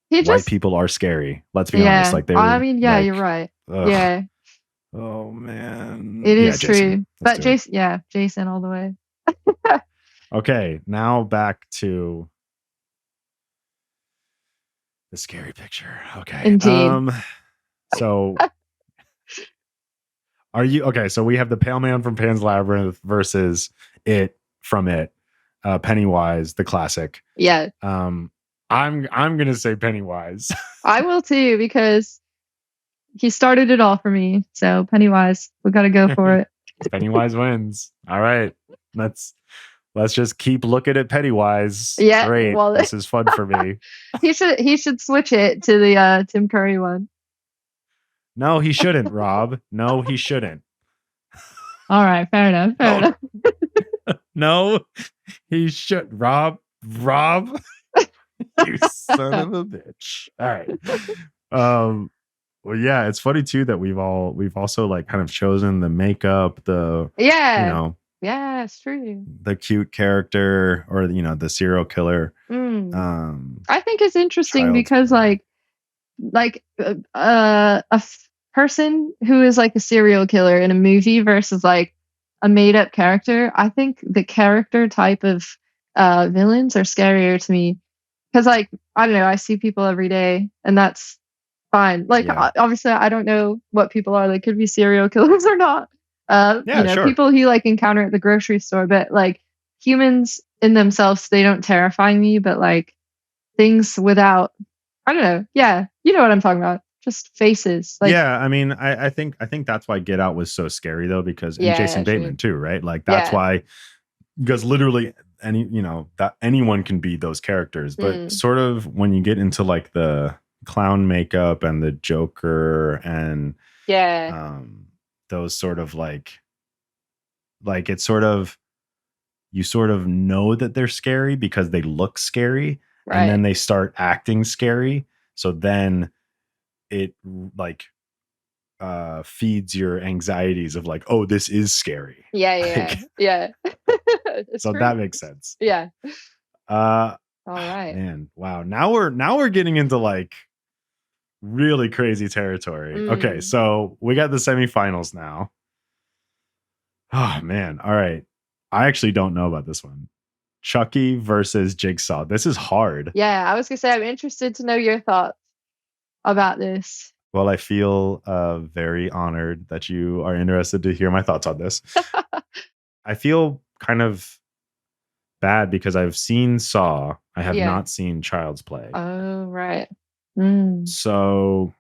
white people are scary. Let's be honest. Like you're right. Ugh. Yeah. Oh man, it is true. But Jason all the way. Okay, now back to the scary picture. Okay. Indeed. So are you okay? So we have the Pale Man from Pan's Labyrinth versus It from It. Pennywise, the classic. Yeah. I'm gonna say Pennywise. I will too, because he started it all for me. So Pennywise, we gotta go for it. Pennywise wins. All right. Let's just keep looking at Pennywise. Yeah. Great. Well, this is fun for me. He should switch it to the Tim Curry one. No, he shouldn't, Rob. No, he shouldn't. All right, fair enough. No, he should. Rob, you son of a bitch. All right. Well, yeah, it's funny too that we've also like kind of chosen the makeup, it's true. The cute character, or the serial killer. I think it's interesting because like a person who is like a serial killer in a movie versus like a made up character. I think the character type of villains are scarier to me, because like I don't know, I see people every day and that's fine. Like obviously I don't know what people are. They could be serial killers or not. Sure. People he like encounter at the grocery store, but like humans in themselves, they don't terrify me, but like things without, I don't know. Yeah, you know what I'm talking about. Just faces. Like, Yeah, I mean, I think that's why Get Out was so scary though, because and yeah, Jason true. Bateman too, right? Like that's Yeah. why, because literally that anyone can be those characters, but sort of when you get into like the clown makeup and the Joker and Yeah. those sort of like it's sort of, you sort of know that they're scary because they look scary, Right. and then they start acting scary, so then it like feeds your anxieties of like, oh, this is scary. Yeah. So true. that makes sense. Yeah. All right. Man, wow. Now we're getting into like really crazy territory. Okay, so we got the semifinals now. Oh man. All right. I actually don't know about this one. Chucky versus Jigsaw. This is hard. Yeah, I was gonna say I'm interested to know your thoughts about this. Well, I feel very honored that you are interested to hear my thoughts on this. I feel kind of bad because I've seen Saw. I have not seen Child's Play. Oh, right. So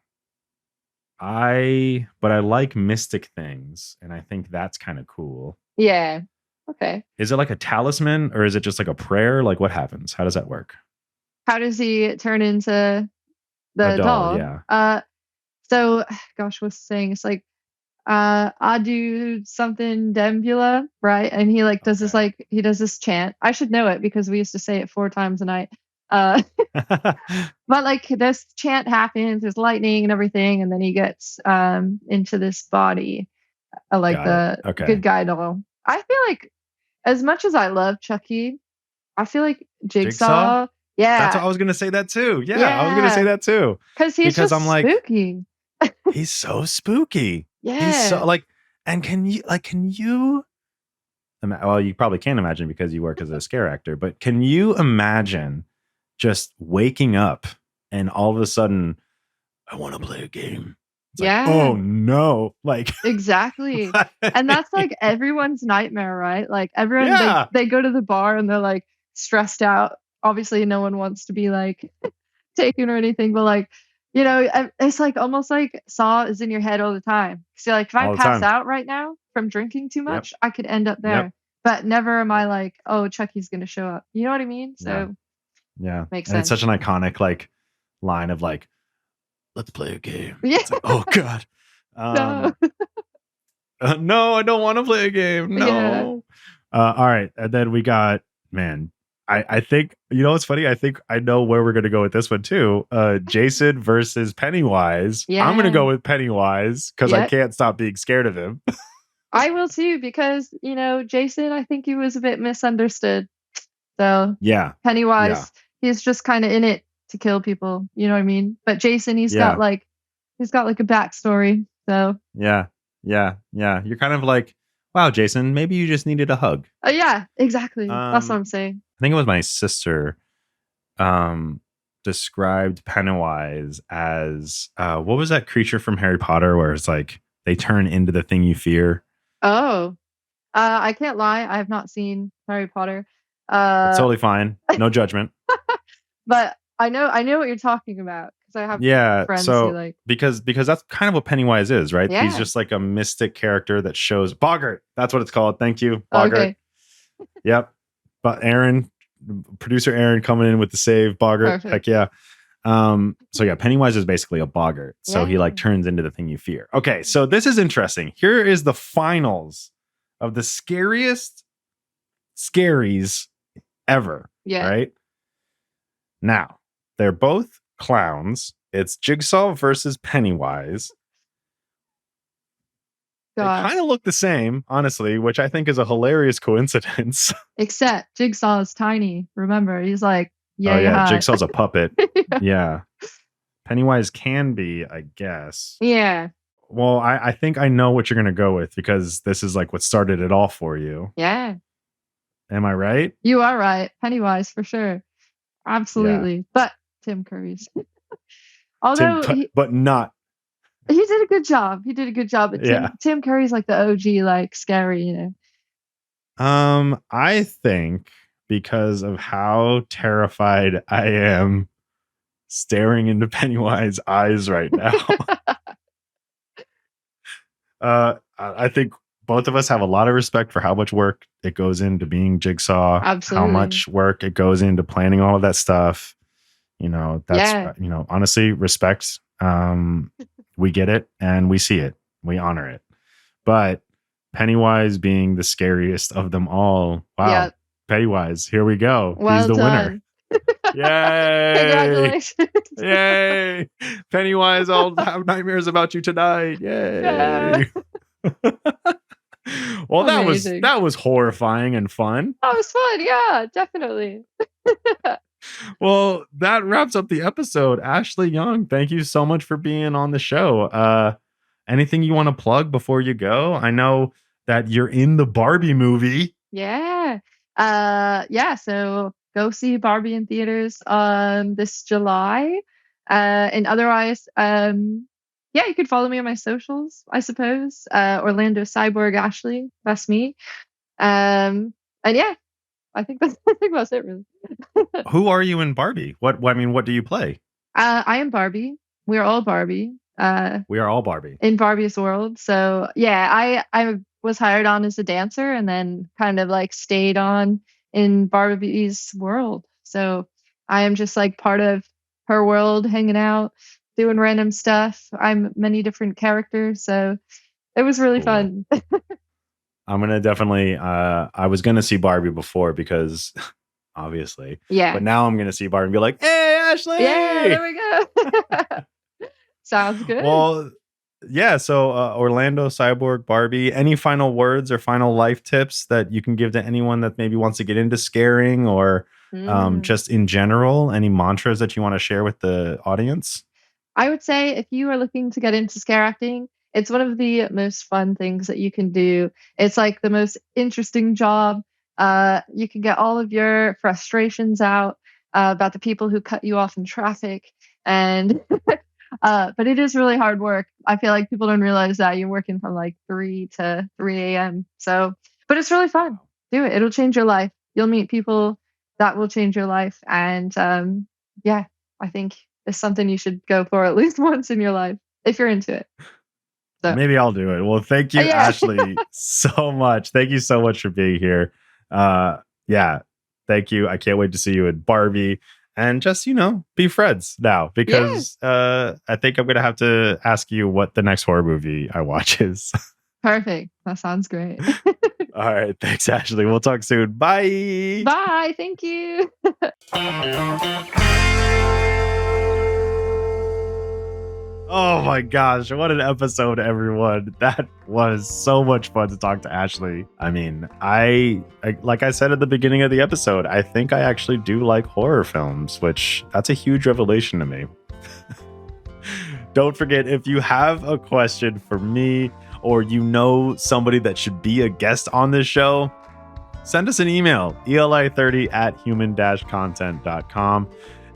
I like mystic things, and I think that's kind of cool. Yeah. Okay. Is it like a talisman, or is it just like a prayer? Like what happens? How does that work? How does he turn into the doll? Yeah. So gosh, what's the saying? It's like I do something Dembula, right? And he like does this like he does this chant. I should know it because we used to say it 4 times a night. But like this chant happens, there's lightning and everything, and then he gets into this body, like the good guy doll. I feel like as much as I love Chucky, I feel like Jigsaw. Yeah, that's what I was gonna say that too. Yeah, I was gonna say that too. Because I'm like spooky. He's so spooky. Yeah, he's so like. And can you? Well, you probably can't imagine because you work as a scare actor. But can you imagine just waking up and all of a sudden, I want to play a game? It's like, oh no, like exactly. And that's like everyone's nightmare, right? Like everyone, they go to the bar and they're like stressed out. Obviously, no one wants to be like taken or anything, but like, it's like almost like Saw is in your head all the time. So like, if I pass out right now from drinking too much, I could end up there. But never am I like, oh, Chucky's gonna show up. You know what I mean? So yeah, makes and sense. It's such an iconic like line of like, let's play a game. Yeah. It's like, oh god. No, I don't want to play a game. No. All right, and then we got I think, what's funny? I think I know where we're going to go with this one too. Jason versus Pennywise. Yeah. I'm going to go with Pennywise because I can't stop being scared of him. I will too because, Jason, I think he was a bit misunderstood. So Pennywise, he's just kind of in it to kill people. You know what I mean? But Jason, he's got like a backstory. So yeah. You're kind of like, wow, Jason, maybe you just needed a hug. Yeah, exactly. That's what I'm saying. I think it was my sister described Pennywise as what was that creature from Harry Potter where it's like they turn into the thing you fear? Oh, I can't lie. I have not seen Harry Potter. That's totally fine. No judgment. But I know what you're talking about because I have friends who like because that's kind of what Pennywise is, right? Yeah. He's just like a mystic character that shows Boggart. That's what it's called. Thank you, Boggart. Okay. Yep. But producer Aaron coming in with the save. Boggart. Perfect. Heck yeah. So yeah, Pennywise is basically a Boggart. So he like turns into the thing you fear. Okay, so this is interesting. Here is the finals of the scariest scaries ever. Yeah. Right? Now, they're both clowns. It's Jigsaw versus Pennywise. Gosh. They kind of look the same, honestly, which I think is a hilarious coincidence. Except Jigsaw is tiny. Remember, he's like, yeah. Jigsaw's a puppet. Yeah. Pennywise can be, I guess. Yeah. Well, I think I know what you're going to go with because this is like what started it all for you. Yeah. Am I right? You are right. Pennywise, for sure. Absolutely. Yeah. But Tim Curry's. Although but not. He did a good job. He did a good job. But Yeah. Tim Curry's like the OG, like scary, you know. I think because of how terrified I am staring into Pennywise's eyes right now. I think both of us have a lot of respect for how much work it goes into being Jigsaw. Absolutely. How much work it goes into planning all of that stuff. You know, that's, you know, honestly, respect. We get it and we see it. We honor it. But Pennywise being the scariest of them all. Wow. Yeah. Pennywise, here we go. Well He's the done. winner. Yay. Congratulations. Yay. Pennywise, I'll have nightmares about you tonight. Yay. Yeah. Well, Amazing. that was horrifying and fun. That was fun. Yeah, definitely. Well, that wraps up the episode. Ashley Young, thank you so much for being on the show. Anything you want to plug before you go? I know that you're in the Barbie movie. Yeah. So go see Barbie in theaters this July. And otherwise, you could follow me on my socials, I suppose. Orlando Cyborg Ashley, that's me. And yeah, I think that's it, really. Who are you in Barbie? What do you play? I am Barbie. We are all Barbie. We are all Barbie in Barbie's world. So yeah, I was hired on as a dancer and then kind of like stayed on in Barbie's world. So I am just like part of her world, hanging out, doing random stuff. I'm many different characters, so it was really fun. I'm gonna definitely. I was gonna see Barbie before because obviously, yeah. But now I'm gonna see Barbie and be like, "Hey, Ashley!" Yeah, there we go. Sounds good. Well, yeah. So Orlando Cyborg Barbie. Any final words or final life tips that you can give to anyone that maybe wants to get into scaring or just in general? Any mantras that you want to share with the audience? I would say if you are looking to get into scare acting, it's one of the most fun things that you can do. It's like the most interesting job. You can get all of your frustrations out about the people who cut you off in traffic. And but it is really hard work. I feel like people don't realize that you're working from like 3 to 3 a.m. So, but it's really fun. Do it. It'll change your life. You'll meet people that will change your life. And I think it's something you should go for at least once in your life if you're into it. So. Maybe I'll do it. Well, thank you, Ashley, so much. Thank you so much for being here. Thank you. I can't wait to see you at Barbie and just, be friends now because I think I'm going to have to ask you what the next horror movie I watch is. Perfect. That sounds great. All right. Thanks, Ashley. We'll talk soon. Bye. Bye. Thank you. Oh my gosh, what an episode, everyone. That was so much fun to talk to Ashley. I mean, I like I said at the beginning of the episode, I think I actually do like horror films, which that's a huge revelation to me. Don't forget, if you have a question for me or somebody that should be a guest on this show, send us an email, eli30@human-content.com.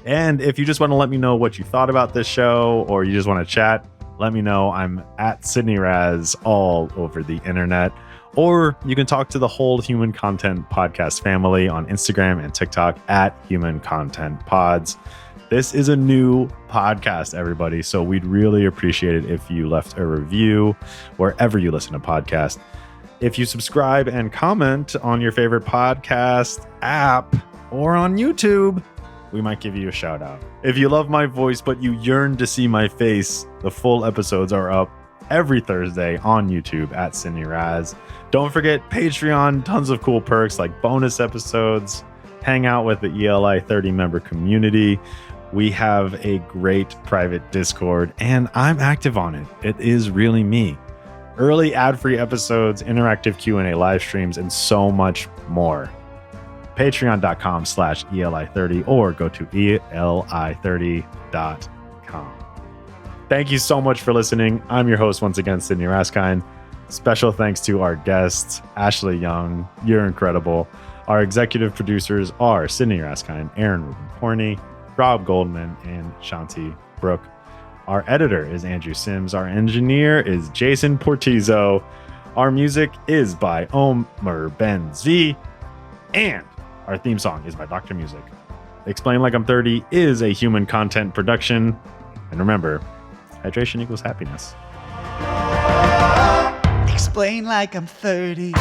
And if you just want to let me know what you thought about this show or you just want to chat, let me know. I'm at sidneyraz all over the internet. Or you can talk to the whole Human Content Podcast family on Instagram and TikTok at Human Content Pods. This is a new podcast, everybody. So we'd really appreciate it if you left a review wherever you listen to podcasts. If you subscribe and comment on your favorite podcast app or on YouTube, we might give you a shout out. If you love my voice, but you yearn to see my face, the full episodes are up every Thursday on YouTube at sidneyraz. Don't forget Patreon, tons of cool perks like bonus episodes, hang out with the ELI 30 member community. We have a great private Discord and I'm active on it. It is really me. Early ad-free episodes, interactive Q&A live streams, and so much more. Patreon.com/ELI30 or go to eli30.com. Thank you so much for listening. I'm your host once again, Sidney Raskine. Special thanks to our guests, Ashley Young. You're incredible. Our executive producers are Sidney Raskine, Aaron Rubin Horney, Rob Goldman, and Shanti Brooke. Our editor is Andrew Sims. Our engineer is Jason Portizo. Our music is by Omer Benzi. And our theme song is by Dr. Music. Explain Like I'm 30 is a human content production. And remember, hydration equals happiness. Explain like I'm 30.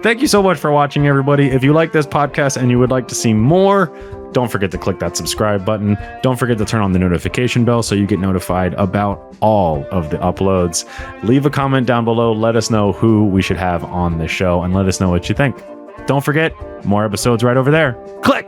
Thank you so much for watching, everybody. If you like this podcast and you would like to see more, don't forget to click that subscribe button. Don't forget to turn on the notification bell so you get notified about all of the uploads. Leave a comment down below. Let us know who we should have on the show and let us know what you think. Don't forget, more episodes right over there. Click!